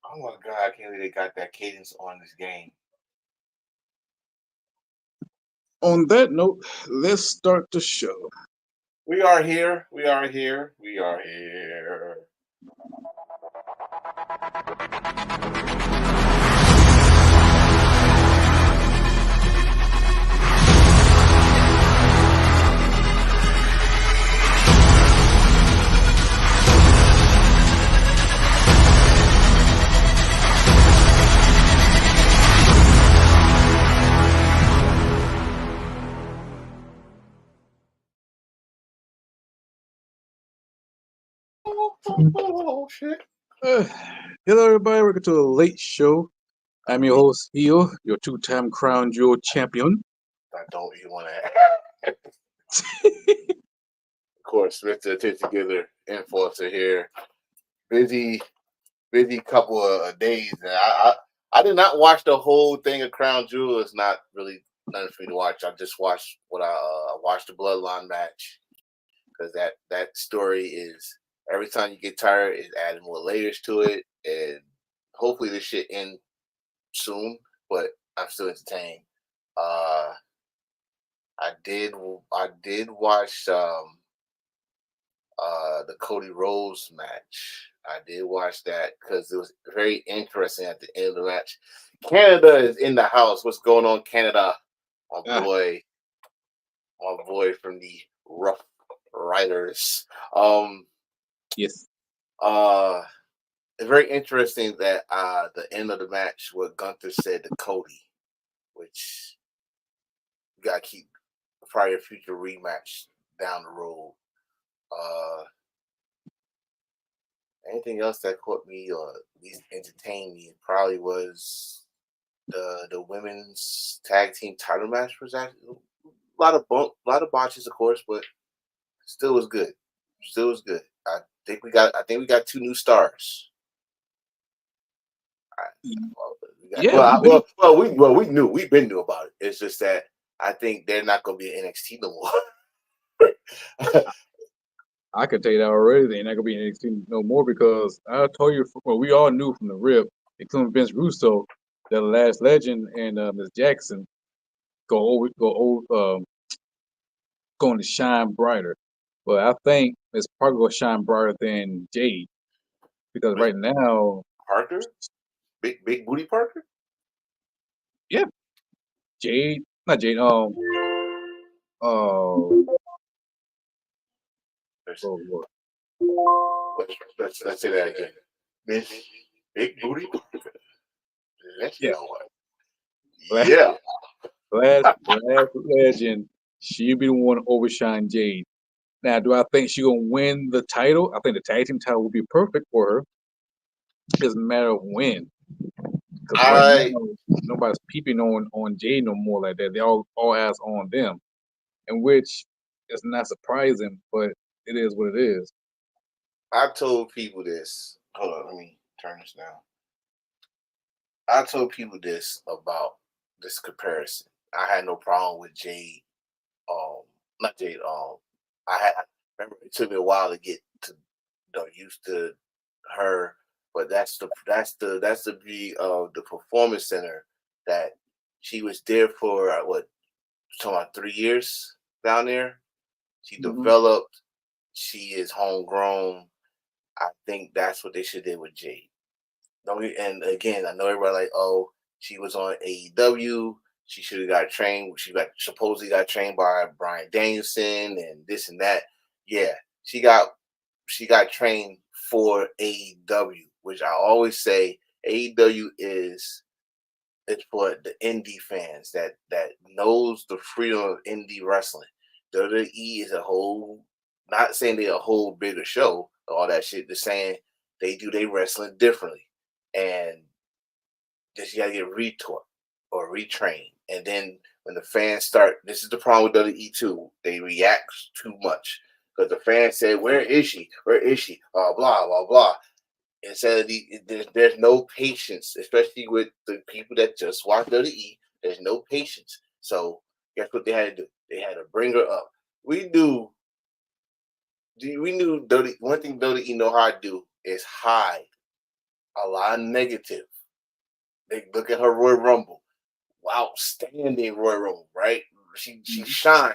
Oh my god, I can't believe they got that cadence on this game. On that note, let's start the show. We are here. We are here. We are here. Oh shit. Uh, Hello, everybody. Welcome to a late show. I'm your host, Eo, your two-time crown jewel champion. I don't even want to. Of course, Mr. Take Together Enforcer here. Busy, busy couple of days. And I did not watch the whole thing of Crown Jewel. It's not really nothing for me to watch. I just watched what I watched the Bloodline match because that story is every time you get tired, it's adding more layers to it, and hopefully this shit end soon. But I'm still entertained. Uh, I did watch the Cody Rhodes match. I did watch that because it was very interesting at the end of the match. Canada is in the house. What's going on, Canada? My Ah, boy, my boy from the Rough Riders. Um, yes. uh, it's very interesting that the end of the match, what Gunther said to Cody, which you gotta keep probably a future rematch down the road. Uh, Anything else that caught me or at least entertained me probably was the women's tag team title match was actually a lot of botches, of course, but still was good. Still was good. I think we got two new stars. I, well, Yeah, we do. we knew we've been knew about it. It's just that I think they're not going to be in NXT no more. I can tell you that already. They ain't not gonna be in NXT no more because I told you. Well, we all knew from the rip, including Vince Russo, that Last Legend and Miss Jackson going to shine brighter. But I think it's probably gonna shine brighter than Jade because Miss right now, Parker, big booty Parker. yeah, Jade, not Jade. Oh, Let's oh Lord. let's say that again. Miss Big Booty Parker. Let's Yeah, go. last, Yeah. last legend, she'll be the one to overshine Jade. Now, do I think she gonna win the title? I think the tag team title will be perfect for her. It doesn't matter when, because right I now nobody's peeping on Jade no more like that. They all eyes on them, and which is not surprising, but it is what it is. I told people this. Hold on, let me turn this down. I told people this about this comparison. I had no problem with Jade. Not Jade. I remember it took me a while to get to used to her, but that's the beauty of the performance center that she was there for what talking about 3 years down there. She Hmm. developed. She is homegrown. I think that's what they should do with Jade. And again, I know everybody like, oh, she was on AEW. She should have got trained. She got supposedly got trained by Brian Danielson and this and that. Yeah, she got she got trained for AEW, which I always say AEW is it's for the indie fans that knows the freedom of indie wrestling. WWE is a whole, not saying they're a whole bigger show, all that shit. They're saying they do their wrestling differently, and just you gotta get retaught or retrained. And then when the fans start, this is the problem with WWE too. They react too much because the fans say, "Where is she? Where is she?" Blah blah blah. Instead of there's no patience, especially with the people that just watch WWE. There's no patience. So guess what they had to do? They had to bring her up. We knew, we knew WWE, one thing WWE know how to do is hide a lot of negative. They look at her Royal Rumble, outstanding Royal Rumble, right? She shined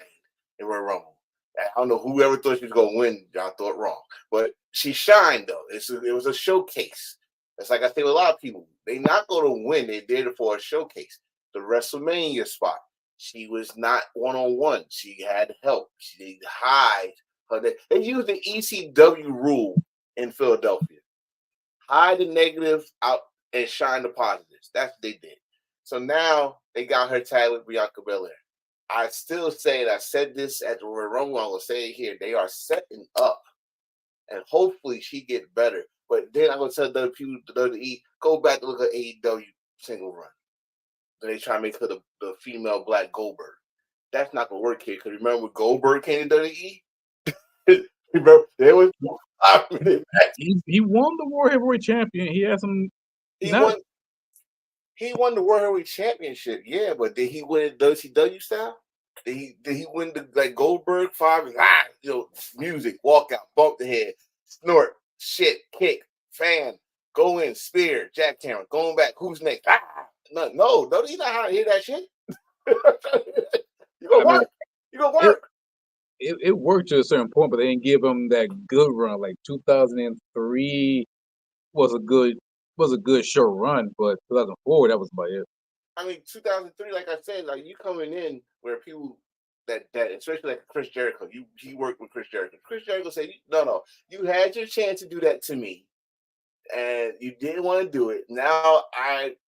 in Royal Rumble. I don't know whoever thought she was gonna win. Y'all thought wrong, but she shined though. It was a showcase. It's like I say with a lot of people, they not gonna win. They did it for a showcase. The WrestleMania spot, she was not one-on-one. She had help. She hide her. They used the ECW rule in Philadelphia. Hide the negative out and shine the positives. That's what they did. So now they got her tied with Bianca Belair. I still say, and I said this at the Royal Rumble, I will say it here, they are setting up, and hopefully she get better. But then I'm going to tell the people, the WWE, go back and look at AEW single run. They try to make her the female Black Goldberg. That's not going to work here, because remember when Goldberg came to WWE? Remember, there was he won the World Heavyweight Champion. He had some. He won the World Heavyweight Championship, yeah, but did he win it WCW style? Did he win the like Goldberg 5? Music, walk out, bump the head, snort, shit, kick, fan, go in, spear, jackhammer, going back, who's next? No, don't you know how to hear that shit? You gonna work. You gonna work. It worked to a certain point, but they didn't give him that good run. Like 2003 was a good short run, but 2004 that was about it. I mean, 2003, like I said, like you coming in where people that especially like Chris Jericho, he worked with Chris Jericho. Chris Jericho said, no, you had your chance to do that to me, and you didn't want to do it. Now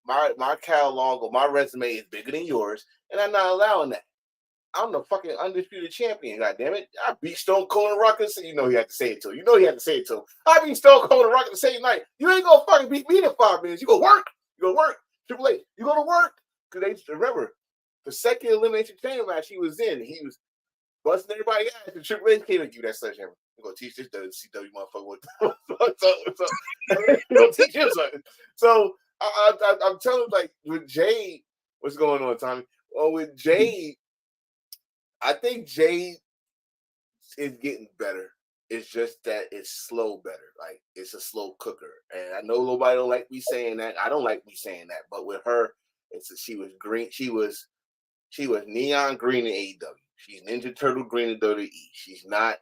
my catalog or my resume is bigger than yours, and I'm not allowing that. I'm the fucking undisputed champion, goddammit. I beat Stone Cold and Rock. You know he had to say it to him. You know he had to say it to him. I beat Stone Cold and Rock the same night. You ain't gonna fucking beat me in 5 minutes. You gonna work. You gonna work. Triple H, you gonna work. Because they remember the second elimination chamber match he was in, he was busting everybody ass. And Triple H came and give that sledgehammer. You're gonna teach this WCW motherfucker what you gonna teach him something. So I'm telling you, like with Jade, what's going on, Tommy? Well, with Jade, I think Jade is getting better. It's just that it's slow better. Like it's a slow cooker. And I know nobody don't like me saying that. I don't like me saying that. But with her, she was green. She was neon green in AEW. She's Ninja Turtle green in WWE. She's not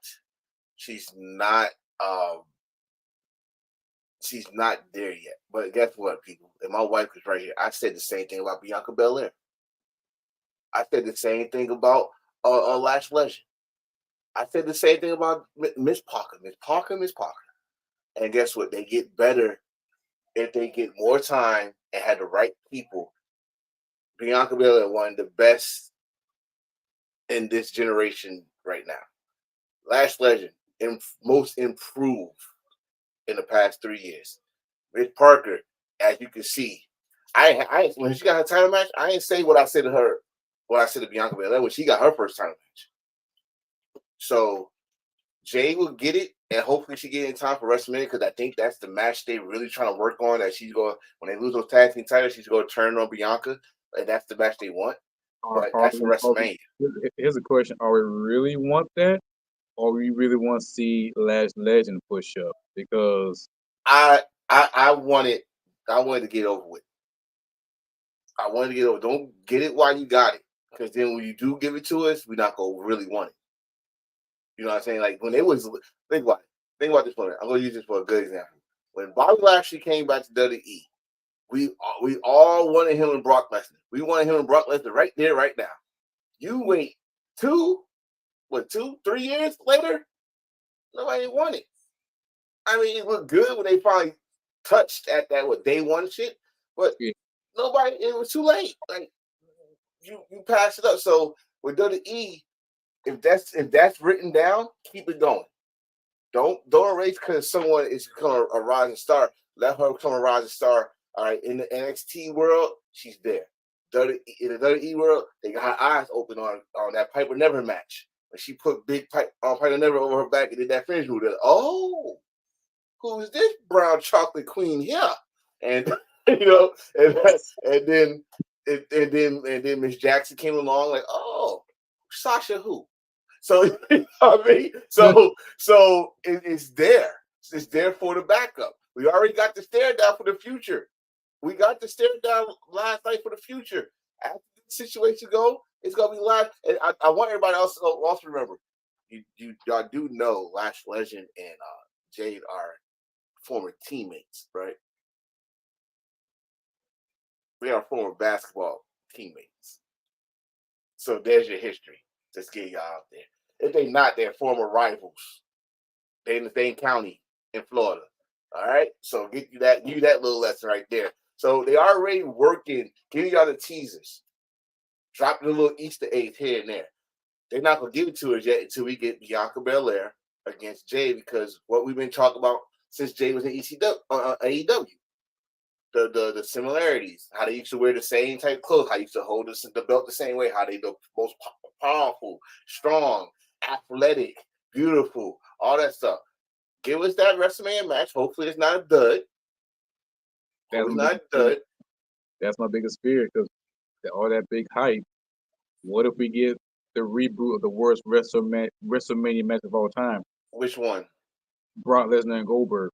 there yet. But guess what, people? And my wife was right here. I said the same thing about Bianca Belair. I said the same thing about Lash Legend. I said the same thing about Miss Parker. Miss Parker. And guess what? They get better if they get more time and have the right people. Bianca Belair is one of the best in this generation right now. Lash Legend, most improved in the past 3 years. Miss Parker, as you can see, I when she got her title match, I ain't say what I said to her. What I said to Bianca Belair when she got her first title match. So Jay will get it, and hopefully she get it in time for WrestleMania because I think that's the match they really trying to work on. That she's going when they lose those tag team titles, she's going to turn on Bianca, and that's the match they want. But that's for WrestleMania. Here's a question: are we really want that, or we really want to see Lash Legend push up? Because I wanted to get over with. I wanted to get over. Don't get it while you got it, because then when you do give it to us, we're not gonna really want it. You know what I'm saying? Like when it was, think about this one. I'm gonna use this for a good example. When Bobby Lashley came back to WWE, we all wanted him and Brock Lesnar. We wanted him and Brock Lesnar right there, right now. You wait 3 years later, nobody wanted it. I mean, it looked good when they finally touched at that day one shit, but nobody. It was too late. Like you passed it up. So with WWE, if that's written down, keep it going. Don't erase because someone is becoming a rising star. Let her become a rising star. All right, in the NXT world, she's there. In the WWE world, they got her eyes open on that Piper Never match. When she put big Piper Never over her back and did that finish move, oh, who's this brown chocolate queen here? And and then Miss Jackson came along like, oh, Sasha who? So you know what I mean, so it's there. It's there for the backup. We already got the stare down for the future. We got the stare down last night for the future. After the situation go, it's gonna be live. And I want everybody else to also remember, y'all do know Lash Legend and Jade are former teammates, right? We are former basketball teammates. So there's your history. Just get y'all out there. If they not, they're former rivals. They in the same county in Florida. All right. So get you that little lesson right there. So they already working, giving y'all the teasers, dropping a little Easter eggs here and there. They're not gonna give it to us yet until we get Bianca Belair against Jay, because what we've been talking about since Jay was in AEW. The similarities, how they used to wear the same type of clothes, how they used to hold the belt the same way, how they the most powerful, strong, athletic, beautiful, all that stuff. Give us that WrestleMania match. Hopefully, it's not a dud. That's my biggest fear, because all that big hype. What if we get the reboot of the worst WrestleMania match of all time? Which one? Brock Lesnar and Goldberg.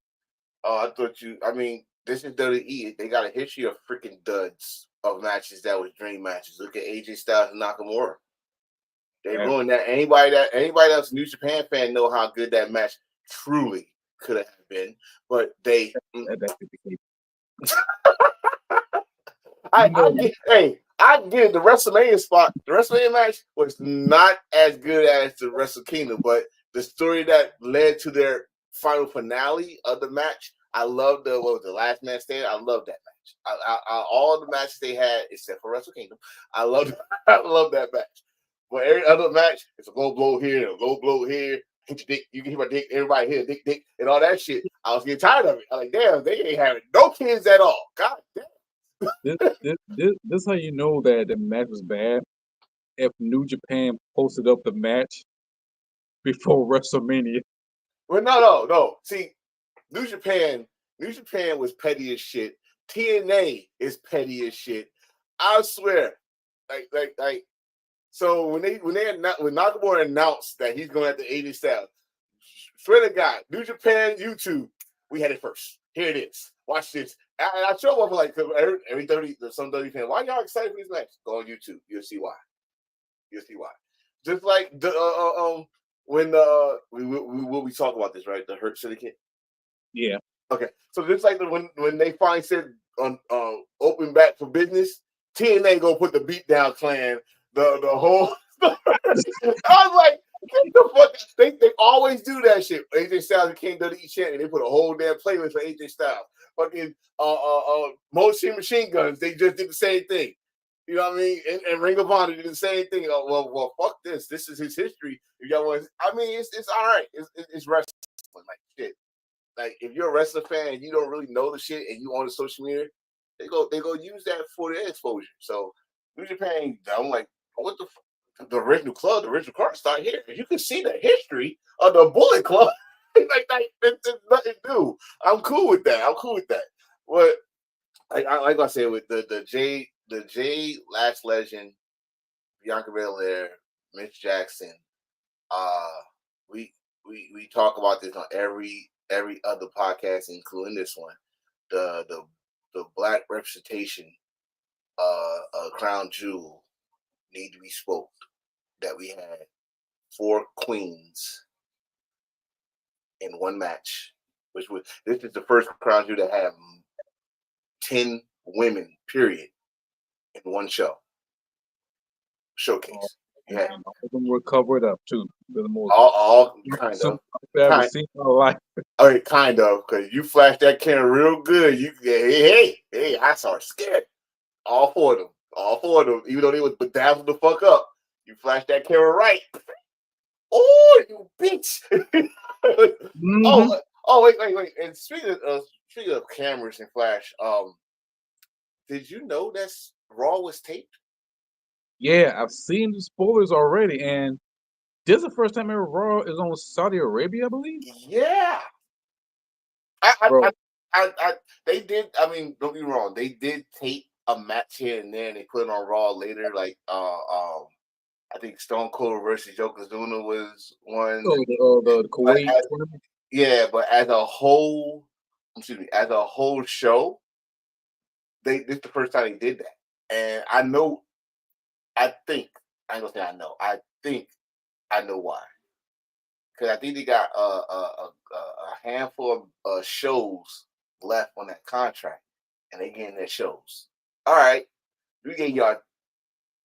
Oh, I thought you. I mean, this is WWE. They got a history of freaking duds of matches that was dream matches. Look at AJ Styles and Nakamura. They ruined that. Anybody that's a New Japan fan know how good that match truly could have been, but they. I get the WrestleMania spot. The WrestleMania match was not as good as the Wrestle Kingdom, but the story that led to their final finale of the match, I love the last man standing. I love that match. All the matches they had except for Wrestle Kingdom, I love that match. But every other match, it's a low blow here, a low blow here. Hit your dick, you can hit my dick, everybody hit a dick, and all that shit. I was getting tired of it. I was like, damn, they ain't having no kids at all. God damn. This how you know that the match was bad. If New Japan posted up the match before WrestleMania. Well, no. See, New Japan was petty as shit. TNA is petty as shit. I swear, like. So when Nakamura announced that he's going at the AJ Styles, swear to God, New Japan YouTube, we had it first. Here it is. Watch this. And I show up like every 30 fans. Why y'all excited for this match? Go on YouTube. You'll see why. Just like when we will talk about this, right? The Hurt Syndicate. Yeah. Okay. So just like when they finally said on open back for business, TNA go put the Beatdown Clan. The whole. I was like, get the fuck. They always do that shit. AJ Styles became WWE champion. They put a whole damn playlist for AJ Styles. Fucking Motion Machine Guns. They just did the same thing. You know what I mean? And Ring of Honor did the same thing. Well, fuck this. This is his history. If y'all want, I mean, it's all right. It's wrestling, like shit. Like if you're a wrestling fan and you don't really know the shit and you on the social media, they go use that for their exposure. So New Japan, I'm like, what the the original club, the original card start here. You can see the history of the Bullet Club. like it's nothing new. I'm cool with that. But like I said, with the J Lash Legend, Bianca Belair, Mitch Jackson, we talk about this on every other podcast, including this one. The black representation, crown jewel need to be spoke. That we had 4 queens in one match, this is the first crown jewel to have 10 women, period, in one showcase. Yeah, all of them were covered up too. All kind of. I've ever seen in my life. All right, kind of, because you flashed that camera real good. You hey, I saw her scared. All 4 of them, even though they was bedazzled the fuck up. You flashed that camera right. Oh, you bitch! Mm-hmm. Oh, wait. And speaking of cameras and flash, did you know that Raw was taped? Yeah, I've seen the spoilers already, and this is the first time ever Raw is on Saudi Arabia, I believe. Yeah. They did. I mean, don't be wrong. They did tape a match here and there, and they put it on Raw later. Like, I think Stone Cold versus Yokozuna was one. Oh, the Kuwait tournament. Yeah, but as a whole excuse me, as a whole show, this is the first time they did that. And I think, I ain't gonna say I know, I think I know why. Because I think they got a handful of shows left on that contract, and they getting their shows. All right, we gave y'all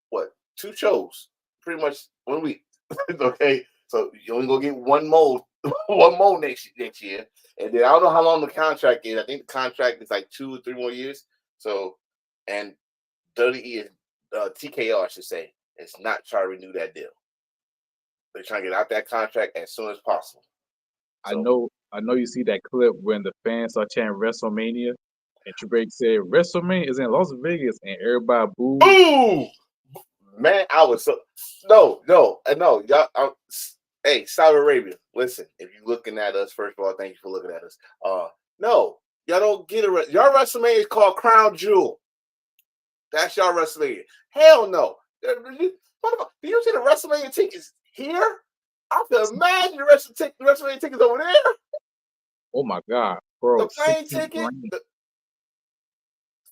what 2 shows, pretty much 1 week. Okay, so you only gonna get one more, one more next year, and then I don't know how long the contract is. I think the contract is like 2 or 3 more years. So, and WWE is TKO, I should say, is not trying to renew that deal. They're trying to get out that contract as soon as possible. So, I know you see that clip when the fans are chanting WrestleMania, and Triple H said WrestleMania is in Las Vegas, and everybody booed. ooh, man, I was so no. Y'all, hey, Saudi Arabia, listen. If you're looking at us, first of all, thank you for looking at us. No, y'all don't get it. Y'all WrestleMania is called Crown Jewel. That's y'all WrestleMania. Hell no. Do you see the WrestleMania tickets here? I can imagine the WrestleMania tickets over there. Oh my God, bro! The plane 16 ticket. grand.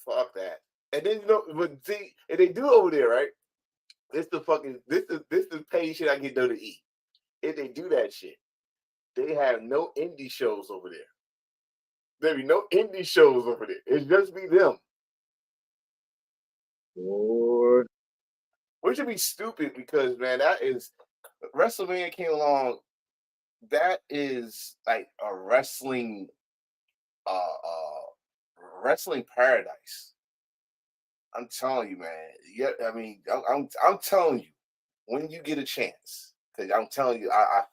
Fuck that. And then but see, if they do over there, right? This the pay shit I get WWE. If they do that shit, they have no indie shows over there. There be no indie shows over there. It's just be them. Lord. Which would be stupid because man, that is WrestleMania came along. That is like a wrestling paradise. I'm telling you, man. Yeah, I mean, I'm telling you, when you get a chance, because I'm telling you, I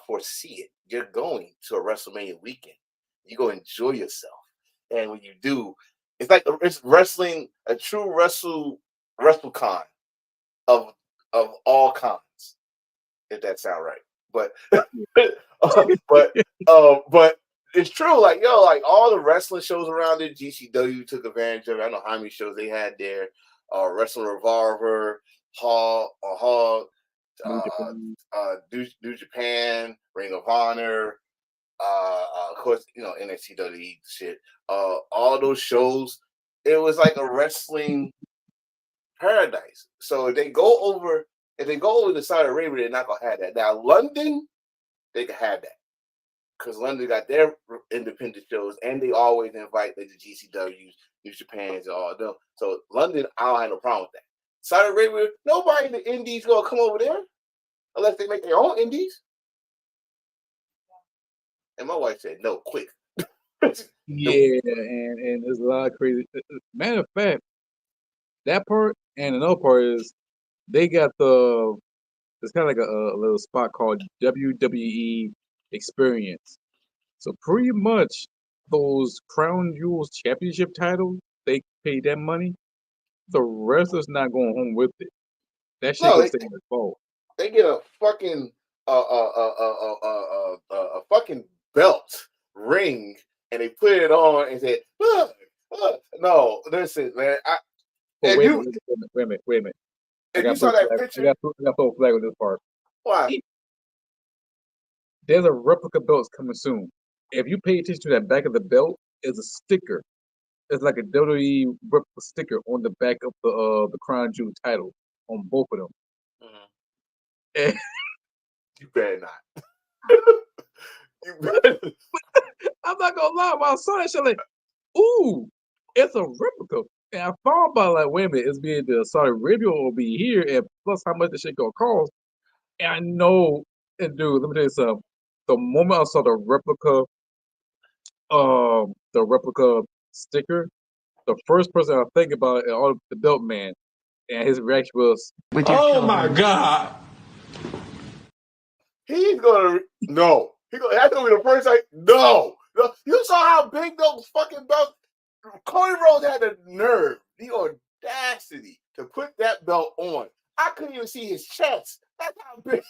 foresee it. You're going to a WrestleMania weekend. You go enjoy yourself, and when you do, it's wrestling, a true WrestleCon of all kinds. If that sound right, but but it's true. Like like all the wrestling shows around it, GCW took advantage of it. I don't know how many shows they had there. Wrestling Revolver, Hog, New Japan. New Japan, Ring of Honor, of course, NXT WWE shit. All those shows, it was like a wrestling paradise. So if they go over to Saudi Arabia, they're not gonna have that. Now London, they can have that because London got their independent shows, and they always invite the GCWs, New Japans, and all them. So London, I don't have no problem with that. Saudi Arabia, nobody in the Indies gonna come over there unless they make their own Indies. And my wife said, "No, quick." Yeah, and there's a lot of crazy. Matter of fact, that part and another part is they got it's kind of like a little spot called WWE Experience. So pretty much those Crown Jewels championship titles, they pay that money. The wrestler's not going home with it. That shit No, gonna stay in the vault. they get a fucking a fucking belt ring, and they put it on and say, "Look, look." No, listen, man. But If you wait a minute. I if you got saw to that I picture, got to throw a flag on this part. why? There's a replica belt coming soon. If you pay attention to that back of the belt, is a sticker. It's like a WWE replica sticker on the back of the Crown Jewel title on both of them. And You better not. You better. I'm not gonna lie, when I saw that shit, like, ooh, it's a replica. And I thought about like, wait a minute, it's being the Saudi Arabia will be here, and plus how much the shit gonna cost. And I know, and dude, let me tell you something. The moment I saw the replica sticker, the first person I think about is all the belt man, and his reaction was, Oh my God. He's gonna no. That's gonna be the first time. No, no. You saw how big those fucking belts. Cody Rhodes had the nerve, the audacity to put that belt on. I couldn't even see his chest. That's how big.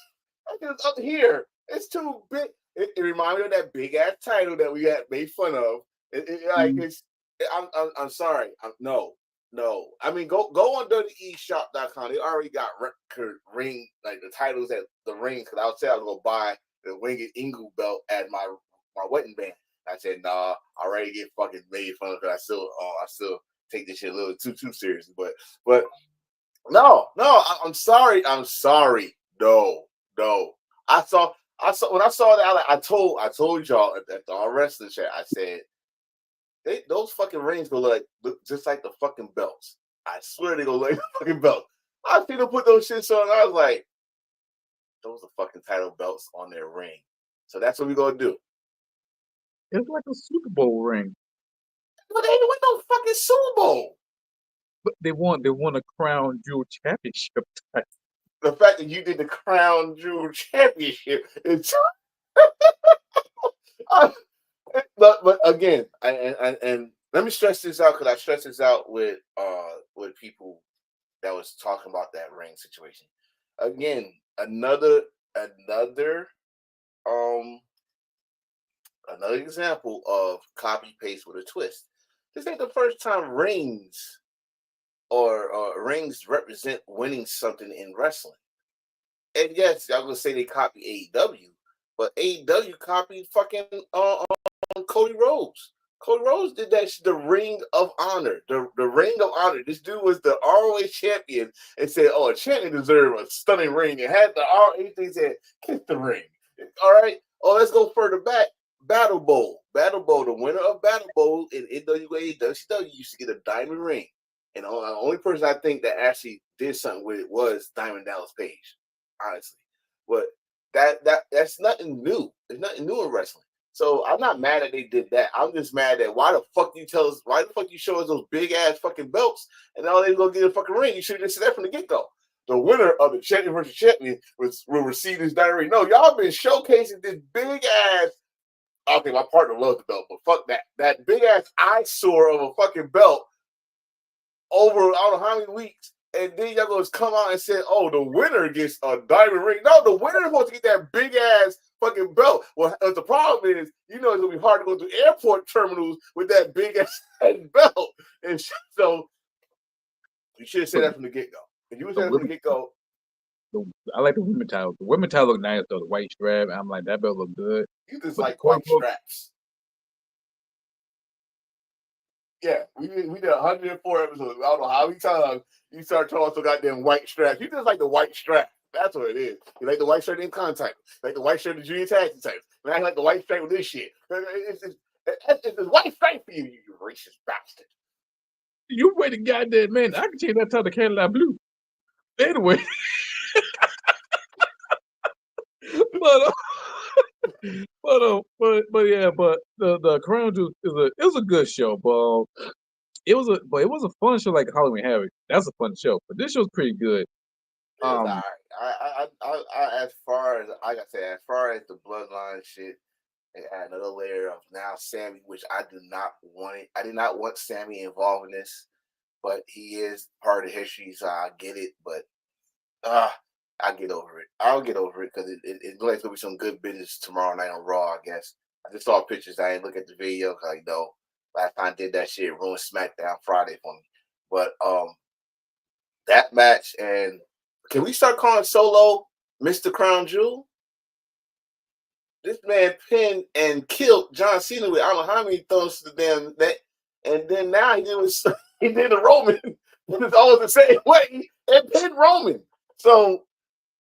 That's up here. It's too big. It reminded me of that big ass title that we had made fun of. I'm sorry. No. I mean, go on WWEshop.com. They already got record ring, like the titles at the ring. Because I would say I was gonna buy the Winged Eagle belt at my wedding band. I said, nah, I already get fucking made fun of because I still take this shit a little too seriously. But no, I'm sorry. I'm sorry. No. When I saw that, I told y'all at the wrestling chat, I said, those fucking rings gonna look just like the fucking belts. I swear they gonna look like the fucking belts. I see them put those shits on. I was like, those are fucking title belts on their ring. So that's what we gonna do. It's like a Super Bowl ring. But they ain't win no fucking Super Bowl. But they won a Crown Jewel Championship. The fact that you did the Crown Jewel Championship is but again, and let me stress this out because I stressed this out with people that was talking about that ring situation. Again, another example of copy paste with a twist. This ain't the first time rings or rings represent winning something in wrestling. And yes, I'm gonna say they copy AEW, but AEW copied fucking Cody Rhodes. Cody Rhodes did that shit, the Ring of Honor. The Ring of Honor. This dude was the ROH champion and said, oh, a champion deserves a stunning ring. And had the ROH thing said, kiss the ring. All right. Oh, let's go further back. Battle Bowl. Battle Bowl. The winner of Battle Bowl in NWA WCW used to get a diamond ring. And the only person I think that actually did something with it was Diamond Dallas Page, honestly. But that's nothing new. There's nothing new in wrestling. So I'm not mad that they did that. I'm just mad that why the fuck you show us those big ass fucking belts and now they gonna get a fucking ring? You should have just said that from the get go. The winner of the champion versus champion will receive this diamond ring. No, y'all been showcasing this big ass. Okay, my partner loves the belt, but fuck that. That big ass eyesore of a fucking belt over I don't know how many weeks. And then y'all gonna come out and say, oh, the winner gets a diamond ring. No, the winner is supposed to get that big ass fucking belt. Well, the problem is, it's gonna be hard to go through airport terminals with that big ass belt. And so you should have said that from the get go. If you would say that from the get go, I like the women title. The women title look nice though. The white strap. I'm like, that belt look good. You just like white straps. Yeah, we did 104 episodes. I don't know how many times you start talking about goddamn white straps. You just like the white strap. That's what it is. You like the white shirt in contact. Like the white shirt in junior tag team. And I like the white stripe with this shit. It's white stripe for you, you racist bastard. You wait a goddamn minute. I can change that title to Cadillac Blue. Anyway. but the Crown Jewel is a good show, but it was a fun show like Halloween Havoc. That's a fun show, but this show's pretty good. All right. As far as like I said, as far as the bloodline shit, it had another layer of now Sammy, which I did not want Sammy involved in this, but he is part of history, so I get it. But I'll get over it. I'll get over it because it looks like there'll be some good business tomorrow night on Raw, I guess. I just saw pictures. I didn't look at the video because last time I did that shit, ruined SmackDown Friday for me. But that match, and can we start calling Solo Mr. Crown Jewel? This man pinned and killed John Cena with I don't know how many throws to the damn neck, and then now he did the Roman. It's always the same way and pinned Roman. So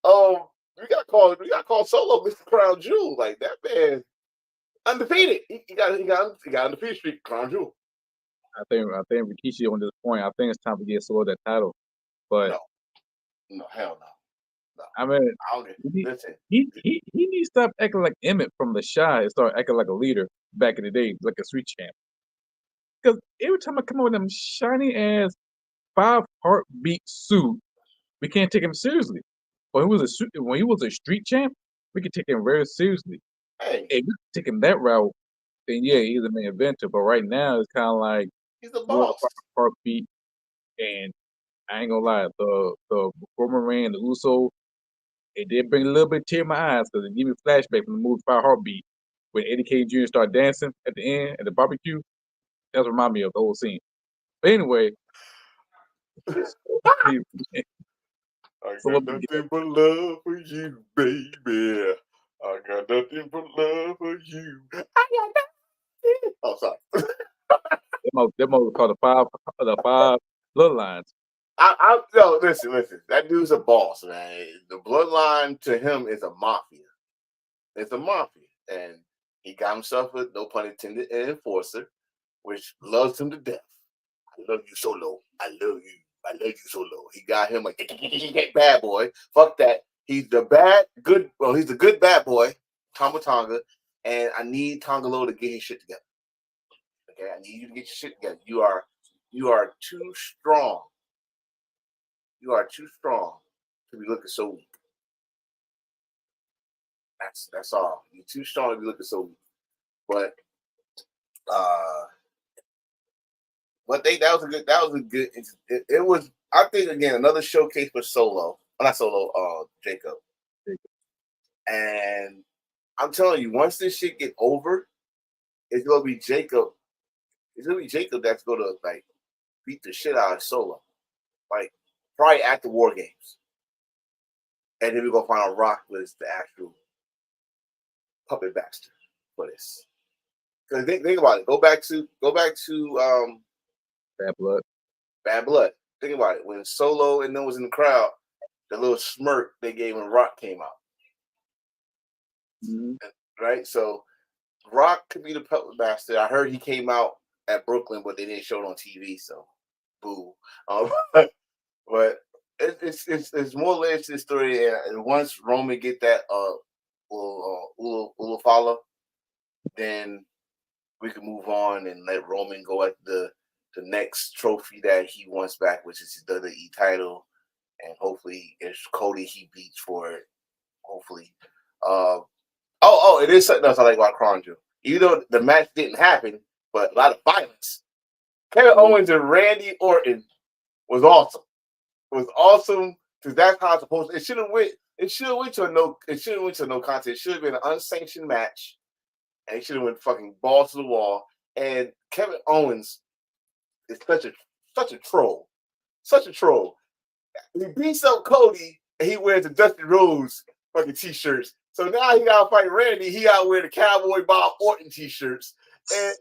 we got to call Solo Mr. Crown Jewel. Like that man undefeated. He got undefeated streak, Crown Jewel. I think Rikishi on this point. I think it's time to get Solo that title. But no, hell no. I mean, he needs to stop acting like Emmett from The Shy and start acting like a leader back in the day, like a street champ. Because every time I come out with them shiny ass 5 heartbeat suit, we can't take him seriously. When he was a street champ, we could take him very seriously. Hey, if we take him that route, then yeah, he's a main eventer. But right now, it's kind of like he's the boss. Heartbeat, and I ain't gonna lie, the Roman Reigns and the Uso, it did bring a little bit of tear in my eyes because it gave me a flashback from the movie Fire Heartbeat when Eddie K. Jr. started dancing at the end at the barbecue. That's what reminded me of the whole scene. But anyway, I got nothing but love for you, baby. I got nothing but love for you. I got Oh, sorry. Them are called the five bloodlines. No, listen. That dude's a boss, man. The bloodline to him is a mafia. It's a mafia, and he got himself a, no pun intended, an enforcer, which loves him to death. I love you Solo. I love you. I love you Solo. He got him like bad boy. Fuck that. He's the good. Well, he's the good bad boy, Tama Tonga, and I need Tongalo to get his shit together. Okay, I need you to get your shit together. You are too strong. You are too strong to be looking so weak. That's all. You're too strong to be looking so weak. But that was a good. It was. I think again another showcase for Solo. Not Solo. Jacob. And I'm telling you, once this shit get over, it's gonna be Jacob. It's gonna be Jacob that's gonna like beat the shit out of Solo, like probably at the War Games, and then we're gonna find out Rock was the actual puppet master for this. Because think about it. Go back to Bad blood. Bad Blood. Think about it. When Solo and them was in the crowd, the little smirk they gave when Rock came out. Mm-hmm. Right? So Rock could be the puppet master. I heard he came out at Brooklyn, but they didn't show it on TV, so boo. But it's more layers to the story, and once Roman get that Ulafala, then we can move on and let Roman go at the next trophy that he wants back, which is his WWE title, and hopefully it's Cody he beats for it. Hopefully, it is something else I like about Crown Jewel. Even though the match didn't happen, but a lot of violence. Kevin Owens and Randy Orton was awesome. It was awesome because that's how it's supposed to. It should have went to a no contest. It should have been an unsanctioned match, and it should have went fucking balls to the wall. And Kevin Owens is such a troll. Such a troll. He beats up Cody and he wears the Dusty Rhodes fucking t-shirts. So now he gotta fight Randy. He gotta wear the Cowboy Bob Orton t-shirts. And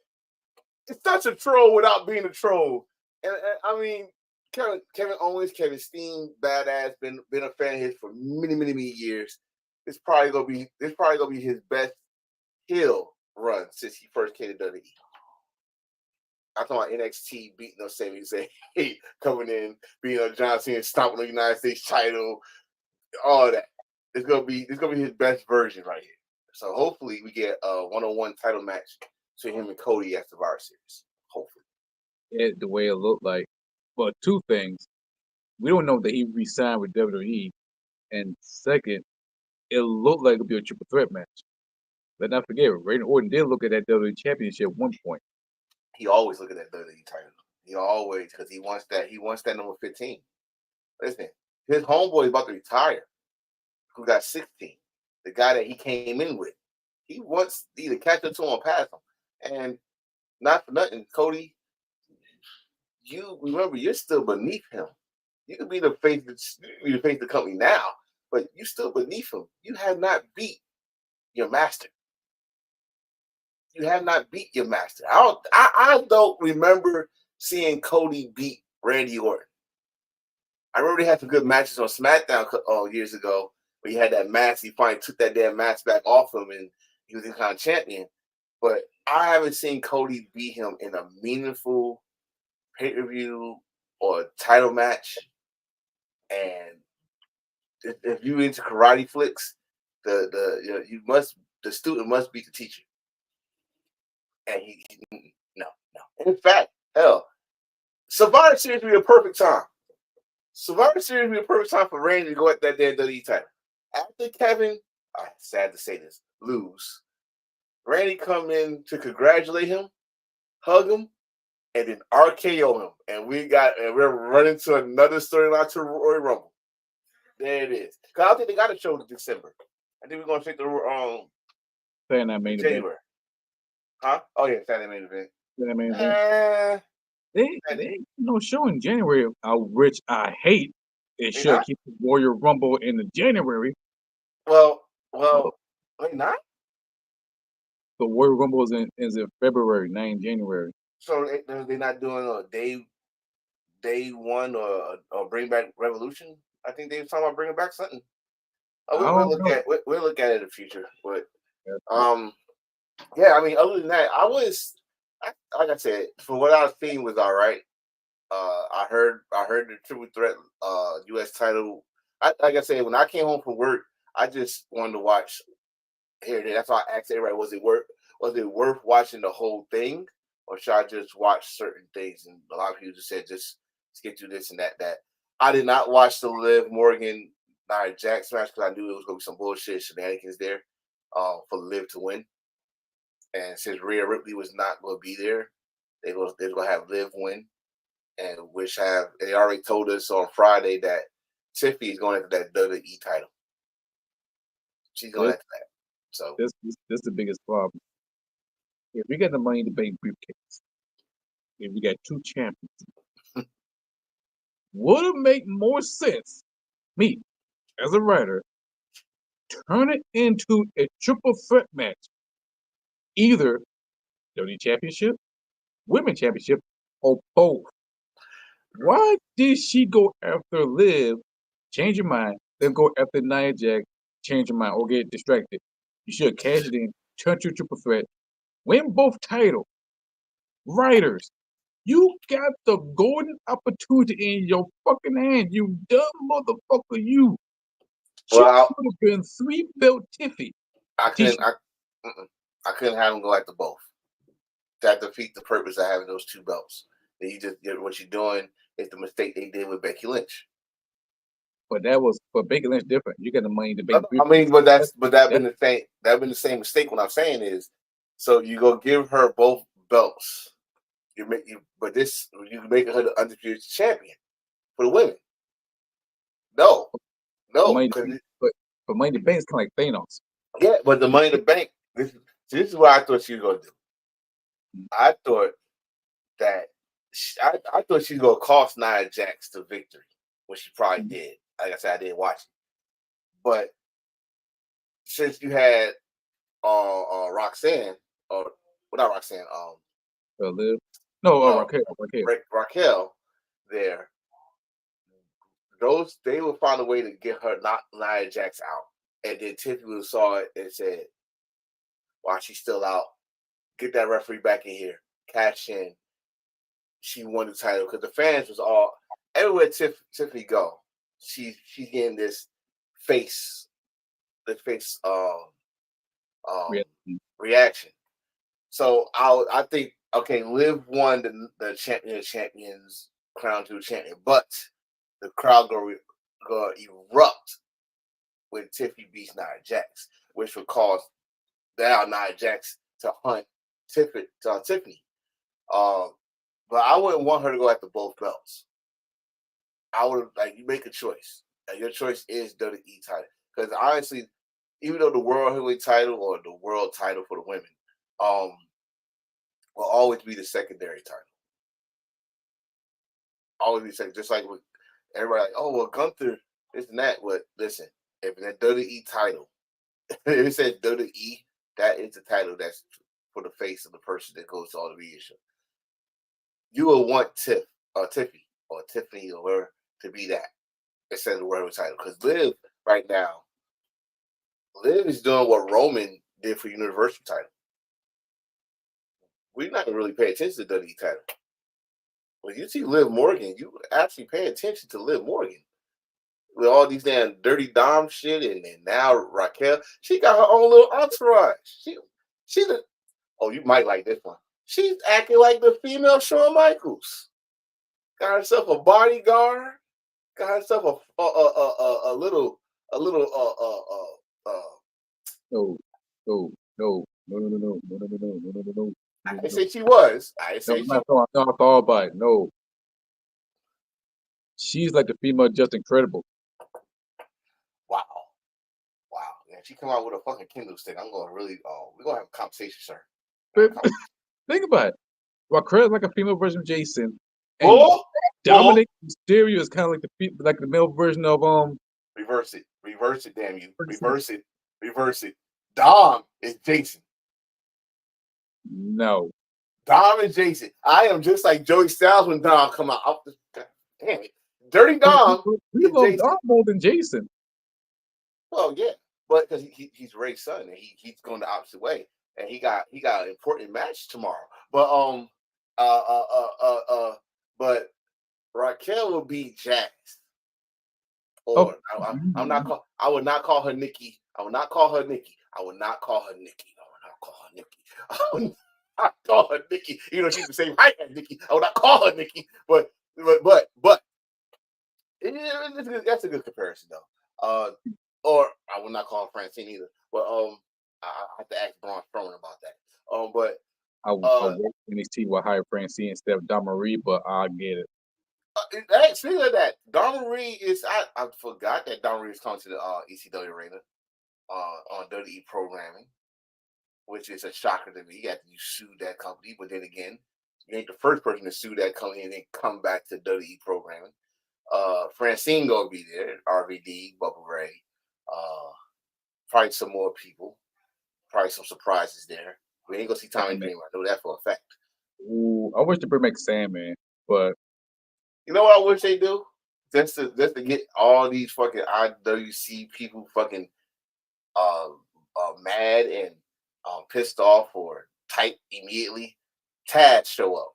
it's such a troll without being a troll. And I mean, Kevin Owens, Kevin Steen, badass, been a fan of his for many years. It's probably gonna be his best heel run since he first came to WWE. I'm talking about NXT beating up Sami Zayn, coming in, beating up John Cena, stomping the United States title, all that. It's gonna be his best version right here. So hopefully we get a one-on-one title match between him and Cody at Survivor Series. Hopefully. The way it looked like. But two things. We don't know that he re-signed with WWE. And second, it looked like it would be a triple threat match. Let's not forget, Randy Orton did look at that WWE championship at one point. He always look at that WWE title. He always, because he wants that number 15. Listen, his homeboy is about to retire, who got 16. The guy that he came in with. He wants to either catch up to him or pass him. And not for nothing, Cody, you remember you're still beneath him. You could be the face of the company now, but you're still beneath him. You have not beat your master. You have not beat your master. I don't remember seeing Cody beat Randy Orton. I remember they had some good matches on SmackDown years ago where he had that mask. He finally took that damn mask back off him and he was kind of champion. But I haven't seen Cody beat him in a meaningful pay-per-view or title match. And if you into karate flicks, the student must beat the teacher. And no. In fact, hell, Survivor Series would be a perfect time. Survivor Series would be a perfect time for Randy to go at that damn WWE title. After Kevin, sad to say this, lose, Randy come in to congratulate him, hug him, and then RKO him. And we're running to another storyline to Royal Rumble. There it is. Because I don't think they got a show in December. I think we're going to take the Saying that main January. event. Huh? Oh, yeah, Saturday main event. Saturday main event. They ain't no show in January, which I hate. It should keep the Royal Rumble in the January. Well, wait, not? The Royal Rumble is in February, 9 January. So they're not doing a day one or bring back Revolution. I think they were talking about bringing back something. I We'll don't look know. at we'll look at it in the future. But Yeah. yeah, I mean, other than that, like I said, for what I was seeing was all right. I heard the Triple Threat U.S. title. Like I said, when I came home from work, I just wanted to watch here and there. That's why I asked everybody, was it worth watching the whole thing, or should I just watch certain things? And a lot of people just said just get through this and that. I did not watch the Liv Morgan Nia Jax match because I knew it was gonna be some bullshit shenanigans there for Liv to win. And since Rhea Ripley was not going to be there, they're going to have Liv win, and they already told us on Friday that Tiffany is going after that WWE title. She's going after that. So This is the biggest problem. If we got the Money in the Bank briefcase, if we got two champions, would it make more sense, me as a writer, turn it into a triple threat match, either WWE Championship, Women's Championship, or both? Why did she go after Liv, change your mind, then go after Nia Jax, change your mind, or get distracted? You should have cashed it in, turn to a triple threat, win both titles. Writers, you got the golden opportunity in your fucking hand, you dumb motherfucker, you. She Well, could have been 3-belt Tiffy. I couldn't have them go after both. That defeats the purpose of having those two belts. Then what you're doing is the mistake they did with Becky Lynch. But Becky Lynch different. You got the Money in the Bank. I mean, but that been the same mistake. What I'm saying is, so you go give her both belts. You making her the undisputed champion for the women. No, Money, but Money in the Bank is kind of like Thanos. Yeah, but the Money in the Bank. This is what I thought she was gonna do. I thought that I thought she was gonna cost Nia Jax the victory, which she probably did. Like I said, I didn't watch it, but since you had Roxanne, or not Roxanne, Liv? No, Raquel. Raquel there, they will find a way to get her knock Nia Jax out, and then Tiffany saw it and said, "While she's still out, get that referee back in here, cash in." She won the title because the fans was all everywhere. Tiffany go, she's getting this face reaction. So I think Liv won the champions crown to champion, but the crowd go erupt when Tiffany beats Nia Jax, which would cause now Nia Jax to hunt Tiffany. But I wouldn't want her to go after both belts. I would you make a choice. Your choice is WWE title. Because honestly, even though the world heavyweight title or the world title for the women, will always be the secondary title. Always be second. Just like with everybody, Gunther, this and that. But listen, if that WWE title, if it says WWE, that is the title that's for the face of the person that goes to all the media show. You will want Tiffany or whoever to be that instead of the world title. Because Liv right now, Liv is doing what Roman did for Universal title. We're not gonna really pay attention to the WWE title. When you see Liv Morgan, you actually pay attention to Liv Morgan. With all these damn dirty Dom shit, and now Raquel, she got her own little entourage. You might like this one. She's acting like the female Shawn Michaels. Got herself a bodyguard. Got herself a little. No. I didn't say she was. I didn't say she. I thought about it. No. She's like the female Just Incredible. Wow. Yeah, she come out with a fucking Kindle stick. I'm gonna really. We're gonna have a conversation, sir. Think about it. Raquel is like a female version of Jason. And Dominic Mysterio is kind of like the male version of Reverse it, damn you! Reverse it. Dom is Jason. No. Dom and Jason. I am just like Joey Styles when Dom come out. Damn it. Dirty Dom We and love Jason. Dom more than Jason. Well, yeah, but because he's Ray's son and he's going the opposite way, and he got an important match tomorrow. But but Raquel will beat Jazz. Or I'm not call. I would not call her Nikki. I would not call her Nikki. I would not call her Nikki. I would not call her Nikki. I would not call her Nikki. You know she's the same height as Nikki. I would not call her Nikki. But that's a good comparison though. Or I would not call her Francine either. But I have to ask Braun Strowman about that. But I wish NXT would hire Francine instead of Dom Marie, but I get it. Hey, speaking of that, Dom Marie is I forgot that Dom Marie is coming to the ECW arena on WWE programming, which is a shocker to me. You sued that company, but then again, you ain't the first person to sue that company and then come back to WWE programming. Francine gonna be there, RVD, Bubba Ray, probably some more people, probably some surprises there. We ain't gonna see Tommy Dreamer. I know that for a fact. Ooh, I wish they bring back Sandman, but you know what I wish they do? Just to get all these fucking IWC people fucking mad and pissed off or type immediately. Taz show up.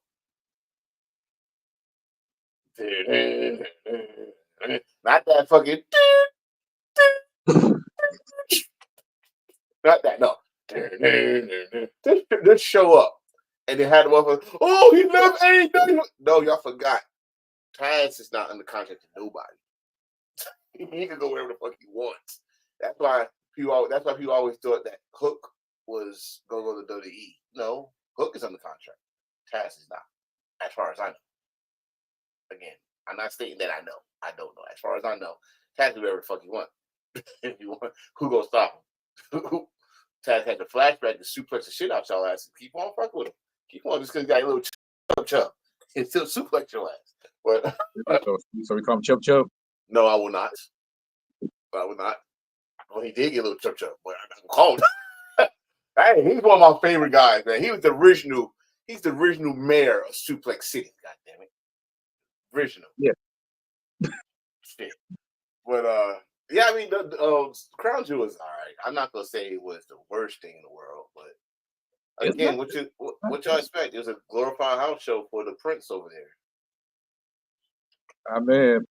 Not that fucking. Not that. No. Just show up. And they had the motherfucker. Oh, he left AEW. No, y'all forgot. Taz is not under contract to nobody. He can go wherever the fuck he wants. That's why people always thought that Hook was gonna go to WWE. No, Hook is under contract. Taz is not, as far as I know. Again, I'm not stating that I know. I don't know. As far as I know, Taz can do whatever the fuck he wants. If you want, who gonna stop him? Taz had the flashback to suplex the shit out y'all ass. Keep on fucking with him. Keep on just because he got a little chub. He still suplex your ass. But so we call him Chub Chub. No, I will not. I will not. Well, he did get a little chub chub, but I'm not called. Hey, he's one of my favorite guys, man. He was the original. He's the original mayor of Suplex City. God damn it, original. Yeah. Shit. But yeah, I mean, the Crown Jewel is all right. I'm not gonna say it was the worst thing in the world, but again, what y'all expect? It was a glorified house show for the Prince over there. I mean,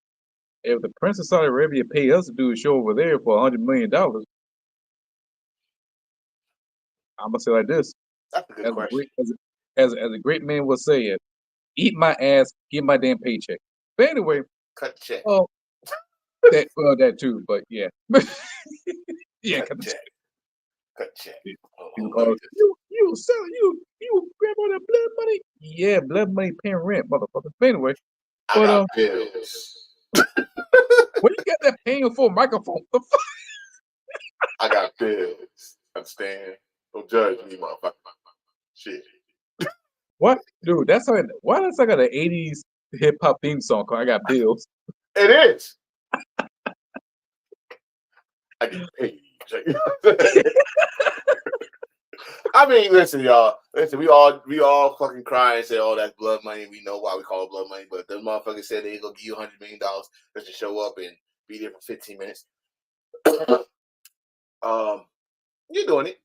if the Prince of Saudi Arabia pay us to do a show over there for $100 million, I'm gonna say like this: That's a good question. As a great man would say it, eat my ass, get my damn paycheck. But anyway, cut the check. Oh, that too. But yeah, yeah, cut the check. Cut the check. You selling you grab all that blood money? Yeah, blood money paying rent, motherfucker. But anyway, I got bills. What you got that paying for a microphone? The fuck? I got bills. Understand? Don't judge me, motherfucker. Shit. What, dude? Why that's like an '80s hip hop theme song called "I Got Bills"? It is. I get paid. I mean, listen, y'all. Listen, we all fucking cry and say, "Oh, that's blood money." We know why we call it blood money, but those motherfuckers said they ain't gonna give you $100 million just to show up and be there for 15 minutes. You're doing it.